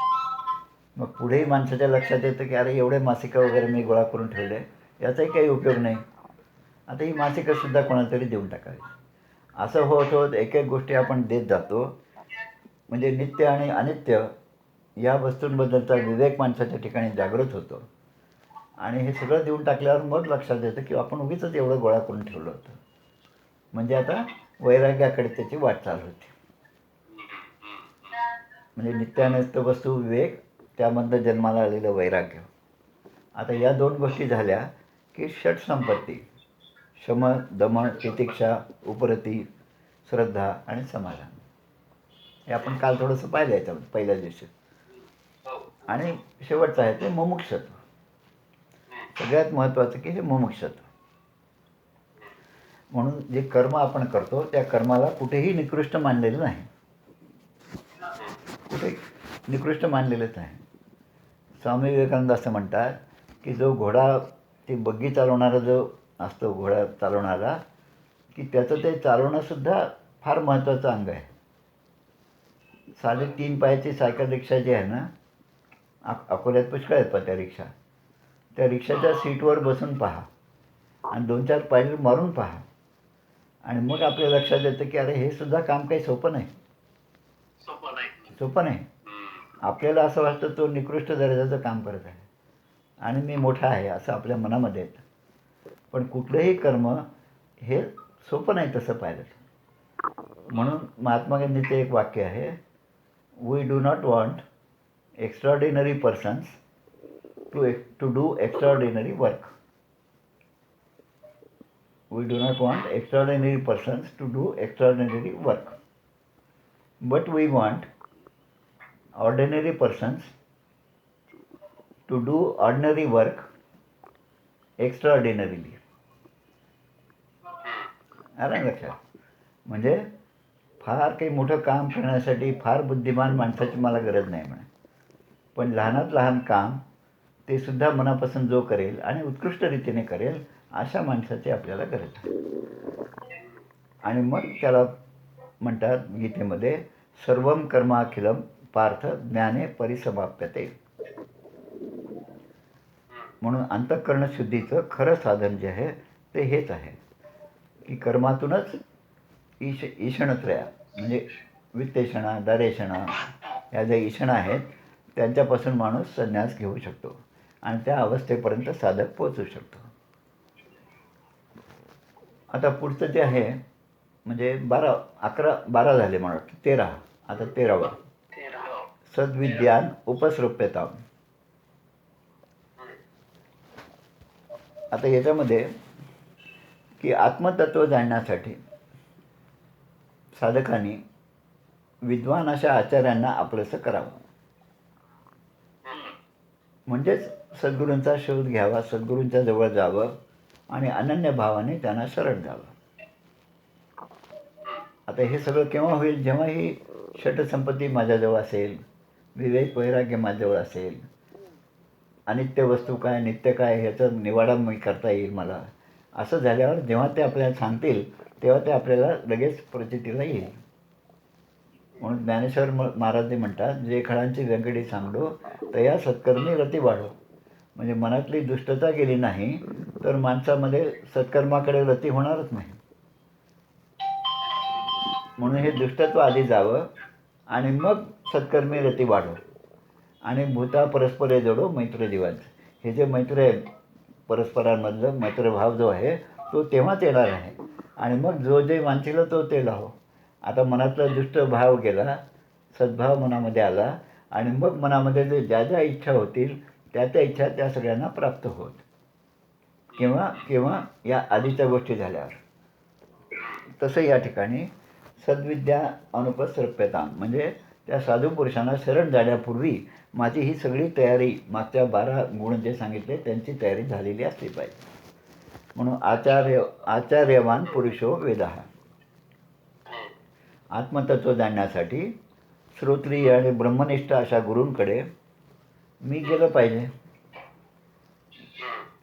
मग पुढेही माणसाच्या लक्षात येतं की अरे एवढे मासिकं वगैरे मी गोळा करून ठेवले, याचाही काही उपयोग नाही, आता ही मासिकंसुद्धा कोणाला तरी देऊन टाकावी. असं होत होत एक एक गोष्टी आपण देत जातो. म्हणजे नित्य आणि अनित्य या वस्तूंबद्दलचा विवेक माणसाच्या ठिकाणी जागृत होतो आणि हे सगळं देऊन टाकल्यावर मग लक्षात येतं की आपण उगीचच एवढं गोळा करून ठेवलं होतं. म्हणजे आता वैराग्याकडे त्याची वाटचाल होती. म्हणजे नित्यानित्य वस्तू विवेक, त्यामधलं जन्माला आलेलं वैराग्य. आता या 2 गोष्टी झाल्या की षटसंपत्ती, शम दम तितिक्षा उपरती श्रद्धा आणि समाधान, हे आपण काल थोडंसं पाहिलं याच्यामध्ये पहिल्या दिवशी. आणि शेवटचं आहे ते मुमुक्षत्व. सगळ्यात महत्त्वाचं की हे मुमुक्षत्व. म्हणून जे कर्म आपण करतो त्या कर्माला कुठेही निकृष्ट मानलेलं नाही, कुठे निकृष्ट मानलेलंच आहे. स्वामी विवेकानंद असं म्हणतात की जो घोडा, ती बग्गी चालवणारा जो असतो घोडा चालवणारा, की त्याचं ते चालवणंसुद्धा फार महत्त्वाचं अंग आहे. साधे 3 पायाची सायकल रिक्षा जी आहे ना, अकोल्यात पुष्कळ आहेत पण त्या रिक्षा. त्या रिक्षाच्या सीटवर बसून पहा आणि 2-4 पायरी मारून पहा आणि मग आपल्या लक्षात येतं की अरे हे सुद्धा काम काही सोपं नाही. सोपं नाही. आपल्याला असं वाटतं तो निकृष्ट दर्जाचं काम करत आहे आणि मी मोठा आहे असं आपल्या मनामध्ये येतं. पण कुठलंही कर्म हे सोपं नाही तसं पाहिलं. म्हणून महात्मा गांधीचं एक वाक्य आहे, we do not want extraordinary persons to do extraordinary work. We do not want extraordinary persons to do extraordinary work. But we want ordinary persons to do ordinary work extraordinarily. आलं लक्षात? म्हणजे फार काही मोठं काम करण्यासाठी फार बुद्धिमान माणसाची मला गरज नाही म्हणे. पण लहानात लहान काम ते सुद्धा मनापासून जो करेल आणि उत्कृष्ट रीतीने करेल अशा माणसाची आपल्याला गरज आहे. आणि मग त्याला म्हणतात गीतेमध्ये सर्वम कर्माखिलम पार्थ ज्ञाने परिसमाप्यते. म्हणून अंतःकरण शुद्धीचं खरं साधन जे आहे ते हेच आहे की कर्मातूनच ईषणत्रया म्हणजे वित्तेषणा दरेषणा या ज्या ईषणा आहेत त्यांच्यापासून माणूस संन्यास घेऊ शकतो आणि त्या अवस्थेपर्यंत साधक पोचू शकतो. आता पुढचं जे आहे म्हणजे 12 झाले मला वाटतं, 13. आता 13वा सद्विज्ञान उपसृप्यता. आता याच्यामध्ये की आत्मतत्व जाणण्यासाठी साधकांनी विद्वान अशा आचार्यांना आपलंसं करावं. म्हणजेच सद्गुरूंचा शोध घ्यावा, सद्गुरूंच्या जवळ जावं आणि अनन्य भावाने त्यांना शरण जावं. आता हे सगळं केव्हा होईल? जेव्हा ही षटसंपत्ती माझ्याजवळ असेल, विवेक वैराग्य माझ्याजवळ असेल, अनित्य वस्तू काय नित्य काय ह्याचं निवाडा मी करता येईल मला. असं झाल्यावर जेव्हा ते आपल्याला सांगतील तेव्हा ते आपल्याला लगेच प्रचितीला येईल. म्हणून ज्ञानेश्वर महाराज म्हणतात, जे खळांची व्यंकटी सांगडो तया सत्कर्मी रती वाढो. म्हणजे मनातली दुष्टता गेली नाही तर माणसामध्ये सत्कर्माकडे रती होणारच नाही. म्हणून हे दुष्टत्व आधी जावं आणि मग सत्कर्मी रती वाढो. आणि भूता परस्परे जोडो मैत्र जीवांचं. हे जे मैत्र आहे परस्परांमधलं मैत्रभाव जो आहे तो तेव्हाच येणार आहे आणि मग जो जे मानसिलं तो ते लाहो. आता मनातला दुष्ट भाव गेला, सद्भाव मनामध्ये आला आणि मग मनामध्ये जे ज्या ज्या इच्छा होतील त्या त्या इच्छा त्या सगळ्यांना प्राप्त होत. किंवा या आधीच्या गोष्टी झाल्यावर. तसं या ठिकाणी सद्विद्या अनुपसृप्यता म्हणजे त्या साधू पुरुषांना शरण जाण्यापूर्वी माझी ही सगळी तयारी मागच्या 12 गुण जे सांगितले त्यांची तयारी झालेली असली पाहिजे. म्हणून आचार्यवान पुरुषो वेदः. आत्मतत्व जाणण्यासाठी श्रोत्रिय आणि ब्रह्मनिष्ठ अशा गुरूंकडे मी गेलं पाहिजे.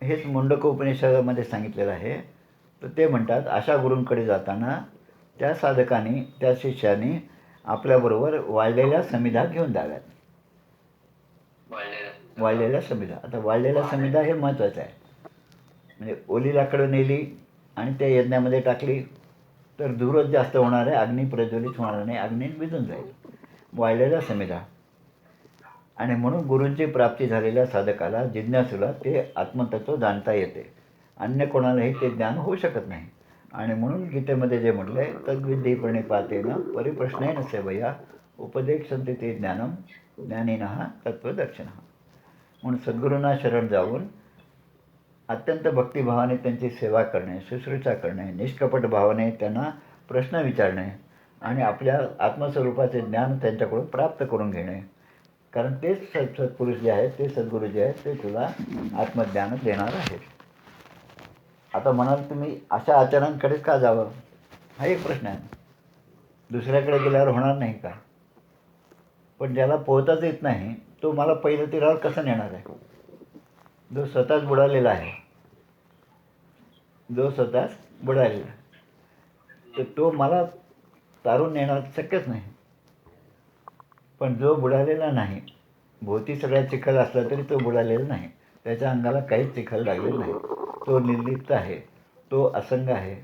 हेच मुंडकोपनिषदामध्ये सांगितलेलं आहे. तर ते म्हणतात अशा गुरूंकडे जाताना त्या साधकांनी त्या शिष्याने आपल्याबरोबर वाळलेल्या समिधा घेऊन जाव्यात. वाळलेल्या समिधा. आता वाळलेल्या समिधा हे महत्त्वाचं आहे. म्हणजे ओली लाकडं नेली आणि त्या यज्ञामध्ये टाकली तर धूरच जास्त होणार आहे, अग्नी प्रज्वलित होणार नाही, अग्नी विझून जाईल. वाळलेल्या समिधा. आणि म्हणून गुरूंची प्राप्ती झालेल्या साधकाला जिज्ञासूला ते आत्मतत्व जाणता येते. अन्य कोणालाही ते ज्ञान होऊ शकत नाही. आणि म्हणून गीतेमध्ये जे म्हटलं आहे तद्विद्ये प्रणिपातेन परिप्रश्नेन सेवया उपदेक्षन्ते ते ज्ञानम ज्ञानिनः तत्त्वदर्शिनः. म्हणून सद्गुरूंना शरण जाऊन अत्यंत भक्तिभावाने त्यांची सेवा करणे, शुश्रूषा करणे, निष्कपट भावाने त्यांना प्रश्न विचारणे आणि आपल्या आत्मस्वरूपाचे ज्ञान त्यांच्याकडून प्राप्त करून घेणे. कारण तेच सत्पुरुष जे आहेत, ते सद्गुरू जे आहेत ते तुला आत्मज्ञान देणार आहेत. आता म्हणाल तुम्ही अशा आचार्यांकडे का जावं? हा एक प्रश्न आहे. दुसऱ्याकडे गेल्यावर होणार नाही का? पण ज्याला पोहताच येत नाही तो मला पहिलं तीरावर कसं नेणार आहे? जो स्वतःच बुडालेला आहे. तर तो मला तारून नेणार शक्यच नाही. पण जो बुडालेला नाही, भोवती सगळा चिखल असला तरी तो बुडालेला नाही, त्याच्या अंगाला काहीच चिखल लागलेला नाही, तो निर्लिप्त आहे, तो असंग आहे,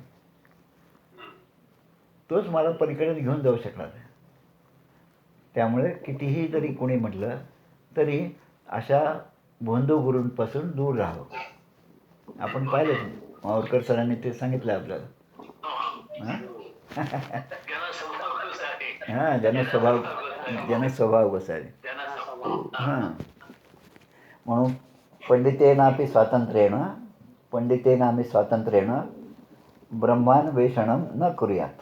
तोच मला पलीकडे घेऊन जाऊ शकणार आहे. त्यामुळे कितीही जरी कोणी म्हटलं तरी अशा भोंदू गुरूंपासून दूर राहावं. आपण पाहिलं मावळकर सरांनी ते सांगितलं आपल्याला. हां, ज्याने स्वभाव बसावे. हां, म्हणून पंडितेनापि स्वातंत्र्येण पंडितेनापि स्वातंत्र्येण ब्रह्मान्वेषणं न कुर्यात.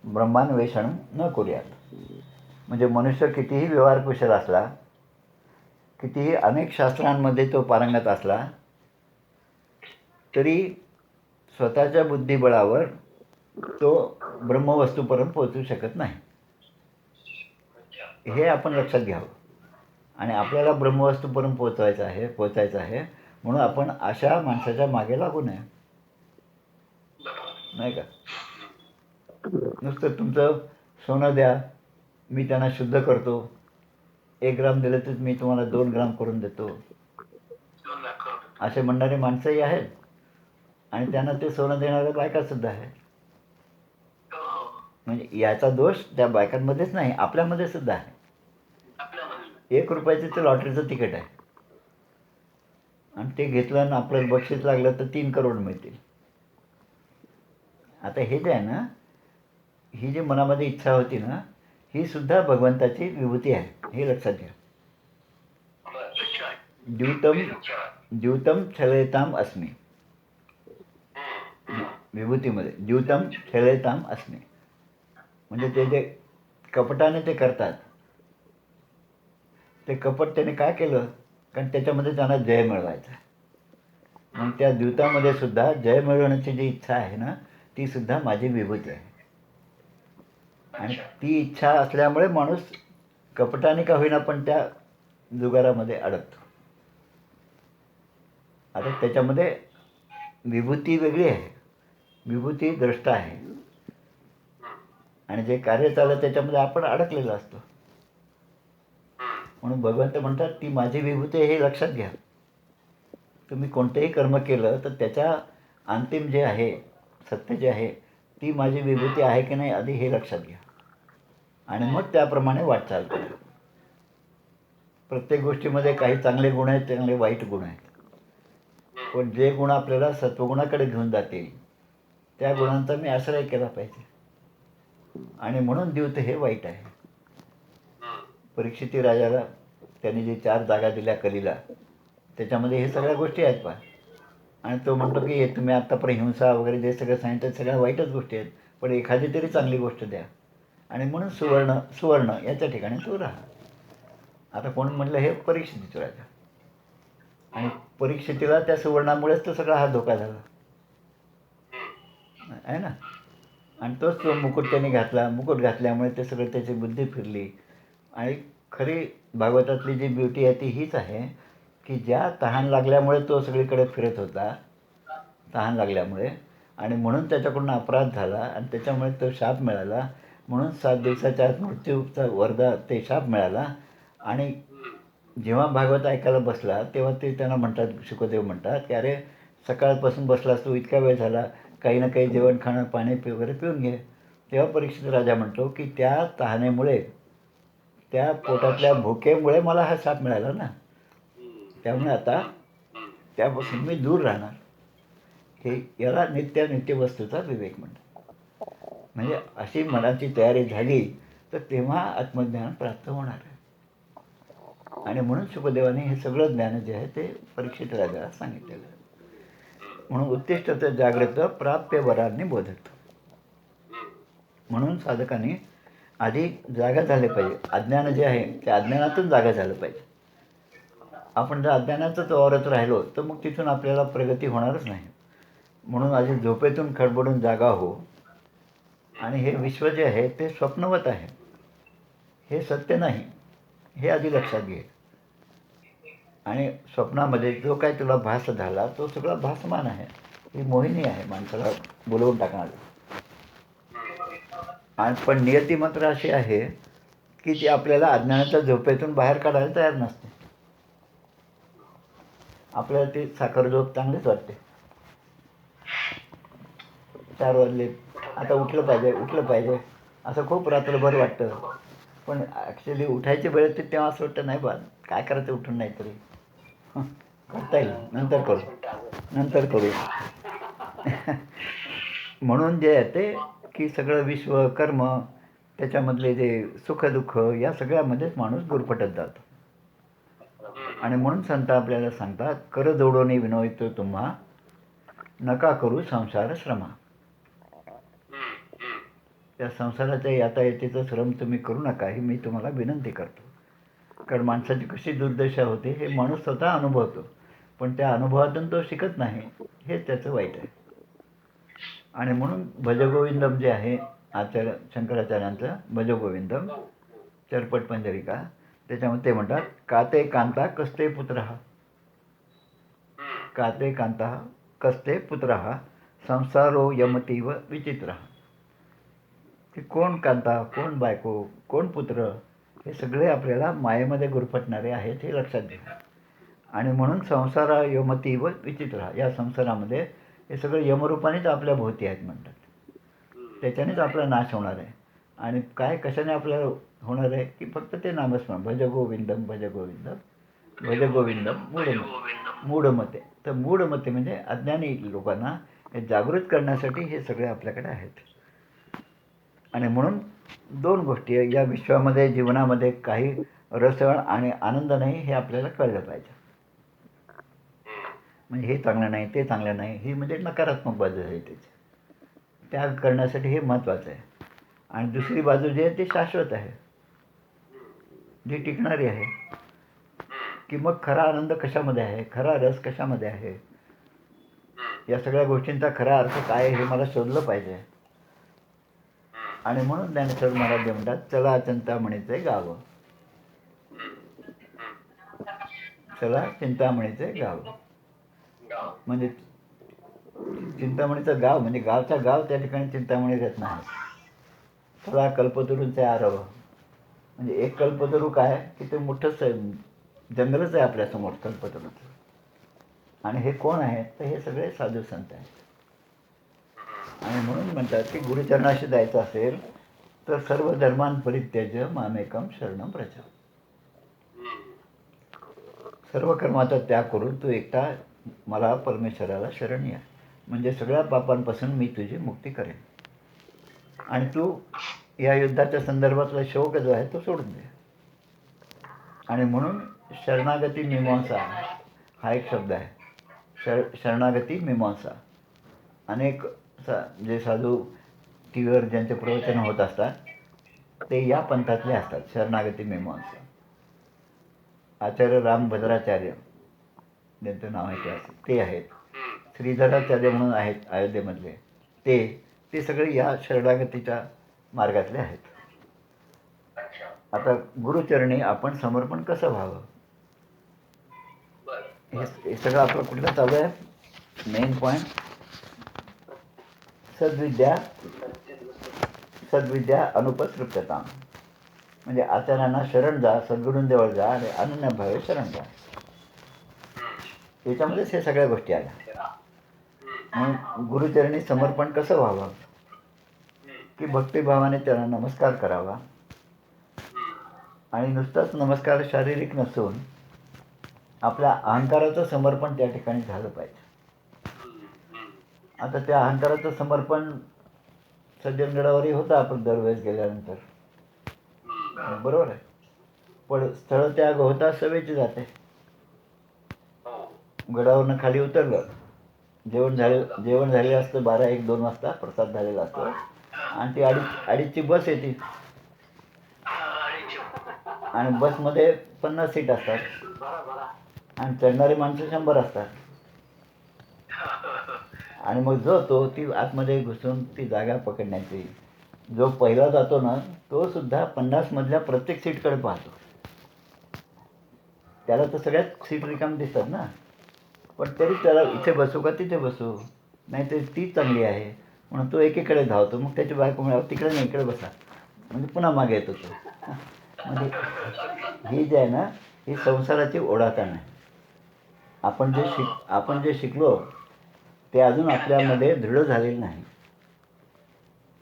ब्रह्मान्वेषणं न कुर्यात म्हणजे मनुष्य कितीही व्यवहार कुशल असला, कितीही अनेक शास्त्रांमध्ये तो पारंगत असला, तरी स्वतःच्या बुद्धिबळावर तो ब्रह्मवस्तूपर्यंत पोहोचू शकत नाही. हे आपण लक्षात घ्यावं. आणि आपल्याला ब्रह्मवस्तूपर्यंत पोचायचं आहे म्हणून आपण अशा माणसाच्या मागे लागू नये, नाही का. नुसतं तुमचं सोनं द्या, मी त्यांना शुद्ध करतो, 1 ग्राम दिलं तर मी तुम्हाला 2 ग्राम करून देतो, असे म्हणणारे माणसंही आहेत. आणि त्यांना ते सोनं देणाऱ्या बायकासुद्धा आहेत. म्हणजे याचा दोष त्या बायकांमध्येच नाही, आपल्यामध्ये सुद्धा आहे. 1 रुपयाचं ते लॉटरीचं तिकीट आहे आणि ते घेतलं आणि आपल्याला बक्षीस लागलं तर 3 करोड मिळतील. आता हे जे आहे ना, ही जी मनामध्ये इच्छा होती ना, ही सुद्धा भगवंताची विभूती आहे, हे लक्षात घ्या. द्यूतम छलयताम अस्मि. विभूतीमध्ये द्यूतम छलयताम अस्मि म्हणजे ते जे कपटाने ते करतात, ते कपट त्याने काय केलं, कारण त्याच्यामध्ये त्यांना जय मिळवायचा. मग त्या द्यूतामध्ये सुद्धा जय मिळवण्याची जी इच्छा आहे ना, ती सुद्धा माझी विभूती आहे. आणि ती इच्छा असल्यामुळे माणूस कपटाने का होईना पण त्या जुगारामध्ये अडकतो. आता त्याच्यामध्ये विभूती वेगळी आहे, विभूती द्रष्टा आहे आणि जे कार्य चाललं त्याच्यामध्ये आपण अडकलेलो असतो. म्हणून भगवंत म्हणतात ती माझी विभूती हे लक्षात घ्या. तुम्ही कोणतेही कर्म केलं तर त्याच्या अंतिम जे आहे, सत्य जे आहे, ती माझी विभूती आहे की नाही आधी हे लक्षात घ्या आणि मग त्याप्रमाणे वाटचाल करा. प्रत्येक गोष्टीमध्ये काही चांगले गुण आहेत, चांगले वाईट गुण आहेत. पण जे गुण आपल्याला सत्वगुणाकडे घेऊन जातील त्या गुणांचा मी आश्रय केला पाहिजे. आणि म्हणून द्यूत हे वाईट आहे. परीक्षिती राजाला त्यांनी जे 4 जागा दिल्या कलीला, त्याच्यामध्ये हे सगळ्या गोष्टी आहेत पहा. आणि तो म्हणतो की हे तुम्ही आत्तापर्यंत हिंसा वगैरे जे सगळं सांगितलं सगळ्या वाईटच गोष्टी आहेत, पण एखादी तरी चांगली गोष्ट द्या. आणि म्हणून सुवर्ण याच्या ठिकाणी तू राहा. आता कोण म्हटलं हे परीक्षितीचं राजा. आणि परीक्षितीला त्या सुवर्णामुळेच तो सगळा हा धोका झाला आहे ना. आणि तोच तो मुकुट त्याने घातला, मुकुट घातल्यामुळे ते सगळं त्याची बुद्धी फिरली. आणि खरी भागवतातली जी ब्युटी आहे ती हीच आहे की ज्या तहान लागल्यामुळे तो सगळीकडे फिरत होता, तहान लागल्यामुळे, आणि म्हणून त्याच्याकडून अपराध झाला आणि त्याच्यामुळे तो शाप मिळाला. म्हणून 7 दिवसाच्या आत मृत्यूचा वरदा ते शाप मिळाला. आणि जेव्हा भागवत ऐकायला बसला तेव्हा ते त्यांना म्हणतात, शुकदेव म्हणतात की अरे सकाळपासून बसलास तू, इतका वेळ झाला, काही ना काही जेवण खाणं पाणी वगैरे पिऊन घे. तेव्हा परीक्षित राजा म्हणतो की त्या तहानेमुळे, त्या पोटातल्या भुकेमुळे मला हा शाप मिळाला ना, त्यामुळे आता त्यापासून मी दूर राहणार. हे याला नित्य वस्तूचा विवेक म्हणतात. म्हणजे अशी मनाची तयारी झाली तर तेव्हा आत्मज्ञान प्राप्त होणार आहे. आणि म्हणून शुकदेवाने हे सगळं ज्ञान जे आहे ते परीक्षित राजाला सांगितलेलं आहे. म्हणून उत्तिष्ठते जागृत प्राप्य वरांनी बोधत. म्हणून साधकांनी आधी जागा झाले पाहिजे. अज्ञान जे आहे ते अज्ञानातून जागा झालं पाहिजे. आपण जर अज्ञानातच वावरत राहिलो तर मग तिथून आपल्याला प्रगती होणारच नाही. म्हणून आधी झोपेतून खडबडून जागा हो. आणि हे विश्व जे आहे ते स्वप्नवत आहे, हे सत्य नाही, हे आधी लक्षात घे. आणि स्वप्नामध्ये जो काही तुला भास झाला तो सगळा भासमान आहे, ही मोहिनी आहे माणसाला बोलवून टाकणारी. आणि पण नियती मात्र अशी आहे की ती आपल्याला अज्ञानाच्या झोपेतून बाहेर काढायला तयार नसते. आपल्याला ती साखर झोप चांगलीच वाटते. 4 वाजले, आता उठलं पाहिजे असं खूप रात्रभर वाटतं. पण ॲक्च्युली उठायची वेळ ते तेव्हा असं वाटतं नाही बा काय करायचं उठून नाही तरी करता येईल, नंतर करू. म्हणून जे आहे ते की सगळं विश्व कर्म त्याच्यामधले जे सुखदुःख या सगळ्यामध्येच माणूस गुरफटत जातो. आणि म्हणून संत आपल्याला सांगतात, कर जोडोनी विनोदितो तुम्हा, नका करू संसार श्रमा. त्या संसाराच्या यातायातीचा श्रम तुम्ही करू नका ही मी तुम्हाला विनंती करतो. कारण माणसाची कशी दुर्दशा होते हे माणूस स्वतः अनुभवतो, पण त्या अनुभवातून तो शिकत नाही, हेच त्याचं वाईट आहे. आणि म्हणून भजगोविंदम जे आहे शंकराचार्यांचं भजगोविंदम चरपट पंजरिका, त्याच्यामध्ये ते म्हणतात, काते कांता कस्ते पुत्रः, काते कांता कस्ते पुत्रः, संसारो यमतीव विचित्रः. की कोण कांता, कोण बायको, कोण पुत्र, हे सगळे आपल्याला मायेमध्ये गुरफटणारे आहेत हे लक्षात घ्या. आणि म्हणून संसार यमतीव विचित्र, या संसारामध्ये हे सगळं यमरूपानेच आपल्या भोवती आहेत म्हणतात. त्याच्यानेच आपला नाश होणार आहे. आणि काय कशाने आपल्याला होणार आहे की फक्त ते नामस्मरण, भज गोविंदम भज गोविंदम भज गोविंदम मूढमते. तर मूढमते म्हणजे अज्ञानी लोकांना हे जागृत करण्यासाठी हे सगळे आपल्याकडे आहेत. आणि म्हणून 2 गोष्टी या विश्वामध्ये जीवनामध्ये काही रसळ आणि आनंद नाही हे आपल्याला कळलं पाहिजे. म्हणजे हे चांगलं नाही ते चांगलं नाही ही म्हणजे नकारात्मक बाजू आहे त्याची. त्याग करण्यासाठी हे महत्त्वाचं आहे. आणि दुसरी बाजू जी आहे ती शाश्वत आहे, जी टिकणारी आहे. की मग खरा आनंद कशामध्ये आहे, खरा रस कशामध्ये आहे, या सगळ्या गोष्टींचा खरा अर्थ काय हे मला शोधलं पाहिजे. आणि म्हणून ज्ञानेश्वर महाराज म्हणतात, चला चिंतामणीचे गाव, चला चिंतामणीचे गाव. म्हणजे चिंतामणीचं गाव म्हणजे गावचा गाव त्या ठिकाणी चिंतामणी रत्न आहे. चला कल्पतरूंचे आरव, म्हणजे एक कल्पतरू काय की ते मोठंच जंगलच आहे आपल्यासमोर कल्पतरूचं. आणि हे कोण आहेत तर हे सगळे साधू संत आहेत. आणि म्हणून म्हणतात की गुरुचरणाशी जायचं असेल तर सर्व धर्मान परित्यज्य मामेकम शरणम व्रज. सर्व कर्माचा त्याग करून तू एकटा मला परमेश्वराला शरण या, म्हणजे सगळ्या पापांपासून मी तुझी मुक्ती करेन. आणि तू या युद्धाच्या संदर्भातला शोक जो आहे तो सोडून दे. आणि म्हणून शरणागती मीमांसा हा एक शब्द आहे. शरणागती मीमांसा. अनेक जे साधू टी व्हीवर ज्यांचे प्रवचन होत असतात ते या पंथातले असतात, शरणागती मीमांसा. आचार्य रामभद्राचार्य ज्यांचं नाव आहे ते आहेत. श्रीधराचार्य म्हणून आहेत अयोध्येमधले, ते सगळे या शरणागतीच्या मार्गातले आहेत. आता गुरुचरणी आपण समर्पण कसं व्हावं हे सगळं आपलं कुठलं चालू आहे. मेन पॉईंट, सद्विद्या अनुपसृप्यता, म्हणजे आचार्यांना शरण जा, सद्गुरूंजवळ जा आणि अनन्यभावे शरण जा. याच्यामध्येच हे सगळ्या गोष्टी आल्या. म्हणून गुरुचरणी समर्पण कसं व्हावं की भक्तिभावाने त्यांना नमस्कार करावा. आणि नुसताच नमस्कार शारीरिक नसून आपल्या अहंकाराचं समर्पण त्या ठिकाणी झालं पाहिजे. आता त्या अहंकाराचं समर्पण सज्जनगडावरही होतं आपण दरवेळेस गेल्यानंतर, बरोबर आहे. पण स्थळत्याग होता सवेची जाते. गडावरनं खाली उतरलं, जेवण झालेलं असतं 12-1-2 वाजता, प्रसाद झालेला असतो आणि ती 2:30ची बस येते. आणि बसमध्ये 50 सीट असतात आणि चढणारी माणसं 100 असतात. आणि मग जो तो ती आतमध्ये घुसून ती जागा पकडण्याची, जो पहिला जातो ना तो सुद्धा 50 मधल्या प्रत्येक सीटकडे पाहतो. त्याला तर सगळ्यात सीट रिकाम दिसतात ना, पण तरी त्याला इथे बसू का तिथे बसू, नाही तर ती चांगली आहे, म्हणून तो एकीकडे धावतो. मग त्याची बायको म्हणावं तिकडे नाही इकडे बसा, म्हणजे पुन्हा मागे येतो तो. म्हणजे ही जी आहे ना, ही संसाराची ओढाताण आहे. आपण जे शिकलो ते अजून आपल्यामध्ये दृढ झालेलं नाही.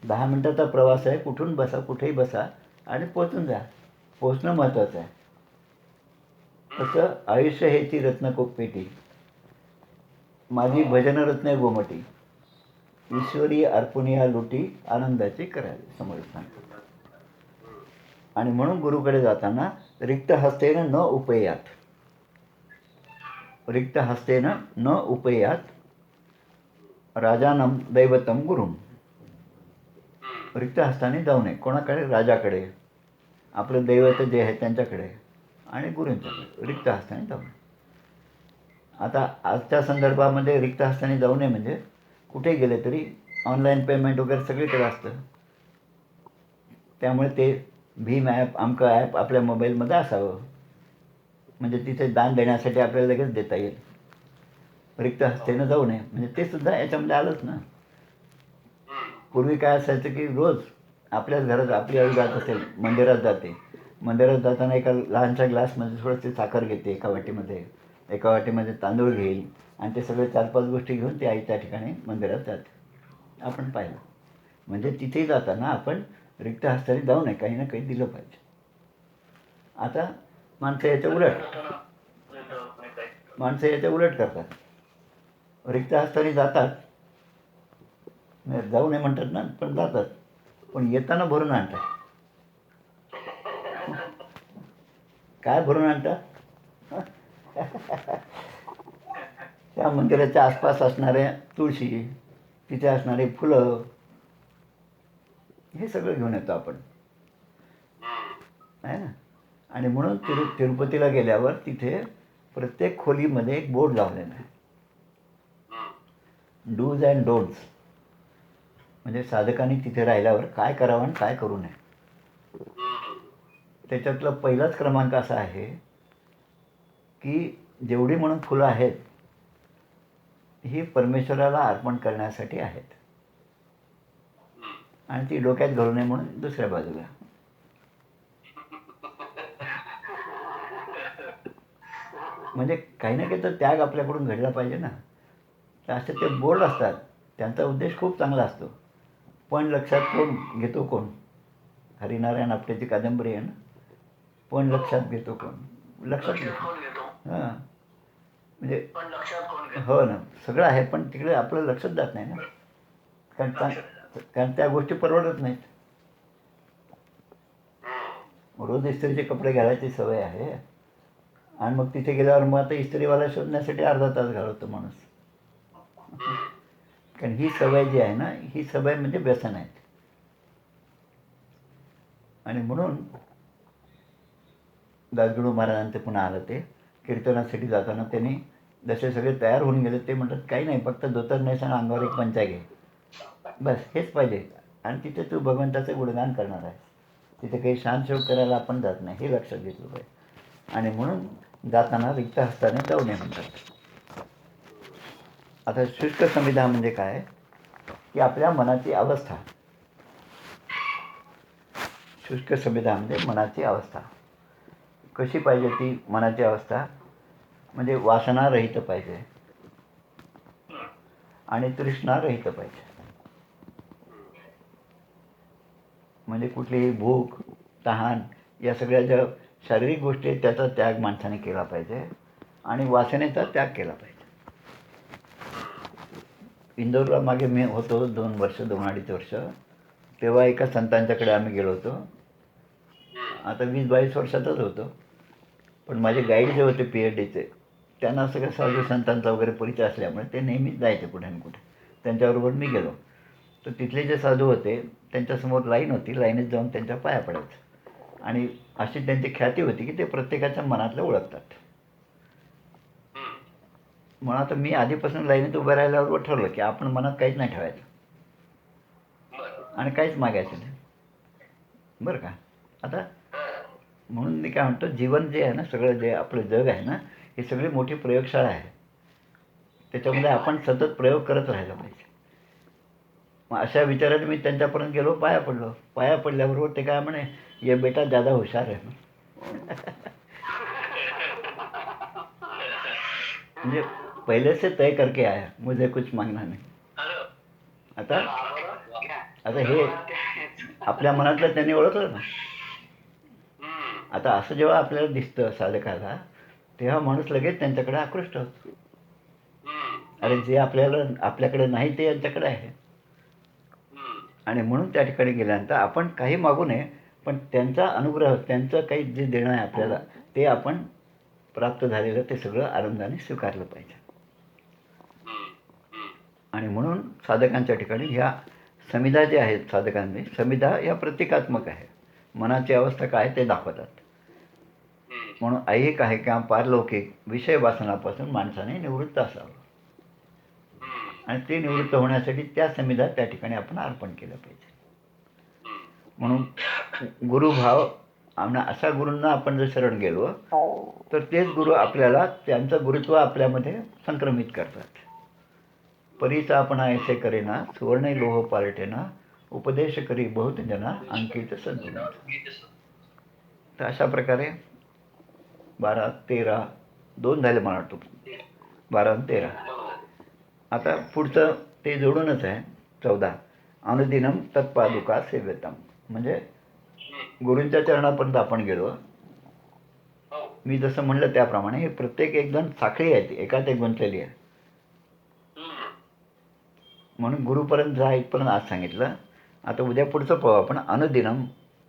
10 मिनिटाचा प्रवास आहे, कुठून बसा, कुठेही बसा आणि पोचून जा. पोचणं महत्त्वाचं आहे. तसं आयुष्य हेची रत्नपेटी, माझी भजनरत्ने गोमटी, ईश्वरी अर्पणिया लुटी, आनंदाची करावी, समोर सांगतो. आणि म्हणून गुरुकडे जाताना रिक्त हस्तेन न उपेयात, रिक्त हस्तेन न उपेयात, राजानम दैवतम गुरुम. रिक्त हस्ताने जाऊ नये. कोणाकडे? राजाकडे, आपलं दैवत जे आहे त्यांच्याकडे आणि गुरूंच्याकडे रिक्त हस्ताने जाऊ नये. आता आजच्या संदर्भामध्ये रिक्त हस्ताने जाऊ नये म्हणजे कुठे गेले तरी ऑनलाईन पेमेंट वगैरे सगळीकडे असतं. त्यामुळे ते भीम ॲप, अमकं ॲप आपल्या मोबाईलमध्ये असावं, म्हणजे तिथे दान देण्यासाठी आपल्याला लगेच देता येईल. रिक्त हस्तेनं जाऊ नये म्हणजे ते सुद्धा याच्यामध्ये आलंच ना. पूर्वी काय असायचं की रोज आपल्याच घरात आपली आई जात असेल, मंदिरात जाते, मंदिरात जाताना एका लहानशा ग्लासमध्ये थोडीशी साखर घेते एका वाटीमध्ये, एका वाटीमध्ये तांदूळ घेईल आणि ते सगळे 4-5 गोष्टी घेऊन ती आई त्या ठिकाणी मंदिरात जाते. आपण पाहिलं. म्हणजे तिथे जाताना आपण रिक्त हस्ताने जाऊ नये, काही ना काही दिलं पाहिजे. आता माणसं याच्या उलट करतात. रिक्त हस्ताने जातात, जाऊ नये म्हणतात ना, पण जातात, पण येताना भरून आणतात. काय भरून आणतात? त्या मंदिराच्या आसपास असणाऱ्या तुळशी, तिथे असणारी फुलं, हे सगळं घेऊन येतो आपण, आहे ना. आणि म्हणून तिरुपतीला गेल्यावर तिथे प्रत्येक खोलीमध्ये एक बोर्ड लावलेला आहे, डूज अँड डोंट्स. म्हणजे साधकांनी तिथे राहिल्यावर काय करावं आणि काय करू नये. त्याच्यातला पहिलाच क्रमांक असा आहे की जेवढी म्हणून फुलं आहेत ही परमेश्वराला अर्पण करण्यासाठी आहेत आणि ती डोक्यात घालू नये म्हणून दुसऱ्या बाजूला. म्हणजे काही ना काही तर त्याग आपल्याकडून घडला पाहिजे ना. तर असे ते बोर्ड असतात, त्यांचा उद्देश खूप चांगला असतो, पण लक्षात कोण घेतो? कोण? हरिनारायण आपटेची कादंबरी आहे ना, पण लक्षात घेतो कोण? लक्षात घेतो. हां, म्हणजे हो ना, सगळं आहे पण तिकडे आपलं लक्षच जात नाही ना, कारण त्या गोष्टी परवडत नाहीत. रोज इस्त्रीचे कपडे घालायची सवय आहे आणि मग तिथे गेल्यावर मग आता इस्त्रीवाला शोधण्यासाठी अर्धा तास घालवतो माणूस. कारण ही सवय जी आहे ना, ही सवय म्हणजे व्यसन आहे. आणि म्हणून दासगणू महाराजांचे पुन्हा आलं ते कीर्तनासाठी जाताना त्यांनी जसे सगळे तयार होऊन गेले, ते म्हणतात काही नाही, फक्त धोतर नेस आणि अंगावर एक पंचा घे, बस हेच पाहिजे. आणि तिथे तू भगवंताचं गुणगान करणार आहे, तिथे काही शांतशोक करायला आपण जात नाही, हे लक्षात घेतलं पाहिजे. आणि म्हणून जाताना रिक्त हस्ताने जाऊ नये म्हणतात. आता शुष्क समिधा म्हणजे काय की आपल्या मनाची अवस्था. शुष्क समिधा म्हणजे मनाची अवस्था कशी पाहिजे? ती मनाची अवस्था म्हणजे वासना रहित पाहिजे आणि तृष्णा रहित पाहिजे. म्हणजे कुठलीही भूक, तहान या सगळ्या ज्या शारीरिक गोष्टी आहेत त्याचा त्याग माणसाने केला पाहिजे आणि वासनेचा त्याग केला पाहिजे. इंदोरला मागे मी होतो 2-2.5 वर्ष, तेव्हा एका संतांच्याकडे आम्ही गेलो होतो. आता 20-22 वर्षातच होतो, पण माझे गाईड जे होते PhDचे, त्यांना सगळ्या साधू संतांचा वगैरे परिचय असल्यामुळे ते नेहमीच जायचे कुठे ना कुठे. त्यांच्याबरोबर मी गेलो तर तिथले जे साधू होते त्यांच्यासमोर लाईन होती, लाईनीत जाऊन त्यांच्या पाया पडायचं आणि अशी त्यांची ख्याती होती की ते प्रत्येकाच्या मनातलं ओळखतात. म्हणून आता मी आधीपासून लाईनीत उभं राहिल्यावर ठरवलं की आपण मनात काहीच नाही ठेवायचं आणि काहीच मागायचं नाही, बरं का. आता म्हणून मी काय म्हणतो, जीवन जे आहे ना, सगळं जे आपलं जग आहे ना, ही सगळी मोठी प्रयोगशाळा आहे. त्याच्यामध्ये आपण सतत प्रयोग करत राहिला पाहिजे. मग अशा विचाराने मी त्यांच्यापर्यंत गेलो, पाया पडलो. पाया पडल्याबरोबर ते काय म्हणे, ये बेटा ज़्यादा हुशार है. म्हणजे पहिले से तय करके आया, मुझे कुछ मागना नाही. आता आता हे आपल्या मनातलं त्यांनी ओळखलं ना. आता असं जेव्हा आपल्याला दिसतं साधकाला, तेव्हा माणूस लगेच त्यांच्याकडे आकृष्ट होतो. अरे जे आपल्याकडे नाही ते यांच्याकडे आहे. आणि म्हणून त्या ठिकाणी गेल्यानंतर आपण काही मागू नये, पण त्यांचा अनुग्रह, त्यांचं काही जे देणं आहे आपल्याला, ते आपण प्राप्त झालेलं ते सगळं आनंदाने स्वीकारलं पाहिजे. आणि म्हणून साधकांच्या ठिकाणी ह्या समिधा ज्या आहेत साधकांनी, समिधा या प्रतिकात्मक आहे. मनाची अवस्था काय ते दाखवतात. म्हणून ऐहिक आहे किंवा पारलौकिक विषय वासनापासून माणसाने निवृत्त असावं. आणि ते निवृत्त होण्यासाठी त्या समिधा त्या ठिकाणी आपण अर्पण केलं पाहिजे. म्हणून गुरुभाव, अशा गुरूंना आपण जर शरण गेलो तर तेच गुरु आपल्याला त्यांचं गुरुत्व आपल्यामध्ये संक्रमित करतात. परीचा आपण ऐसे करेना, सुवर्ण लोह पालटेना, उपदेश करी बहुत जना, अंकित सद्गुण. तर अशा प्रकारे 12, 13, 2 झाले मला वाटतं, 12 आणि 13. आता पुढचं ते जोडूनच आहे 14. अनुदिनम तत्पादुका सेव्यतम. म्हणजे गुरूंच्या चरणापर्यंत आपण गेलो. मी जसं म्हणलं त्याप्रमाणे हे प्रत्येक एक जण साखळी आहे, ती एकात एक गुंतलेली आहे. म्हणून गुरुपर्यंत जा इथपर्यंत आज सांगितलं. आता उद्या पुढचं पाहू आपण. अनुदिनम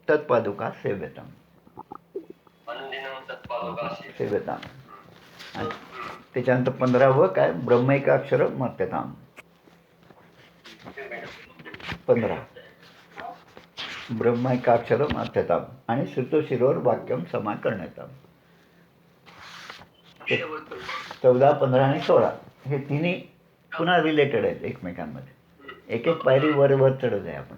तत्पादुका सेव्यतम. सेव्यताम. आणि त्याच्यानंतर 15वं काय, ब्रह्मैकाक्षर मत्यताम. 15 ब्रह्मैकाक्षर मत्यताम आणि श्रुतशिरोर वाक्यम समा करण्याताम. 14, 15 आणि 16 हे तिन्ही पुन्हा रिलेटेड आहेत एकमेकांमध्ये. एक एक पायरी वर वर चढत आहे आपण.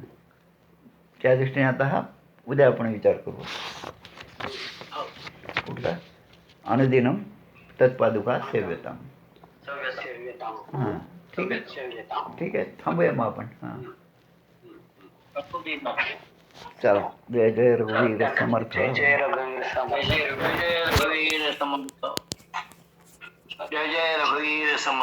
त्या दृष्टीने आता हा उद्या आपण विचार करू. कुठला? अनुदिनम तत्पादुका सेव्यताम. हां, ठीक आहे, ठीक आहे, थांबूया मग आपण. हां, चला. जय जय रघुवीर समर्थ. जय जय रघुवीर समर्थ. जय जय रघुवीर समर्थ.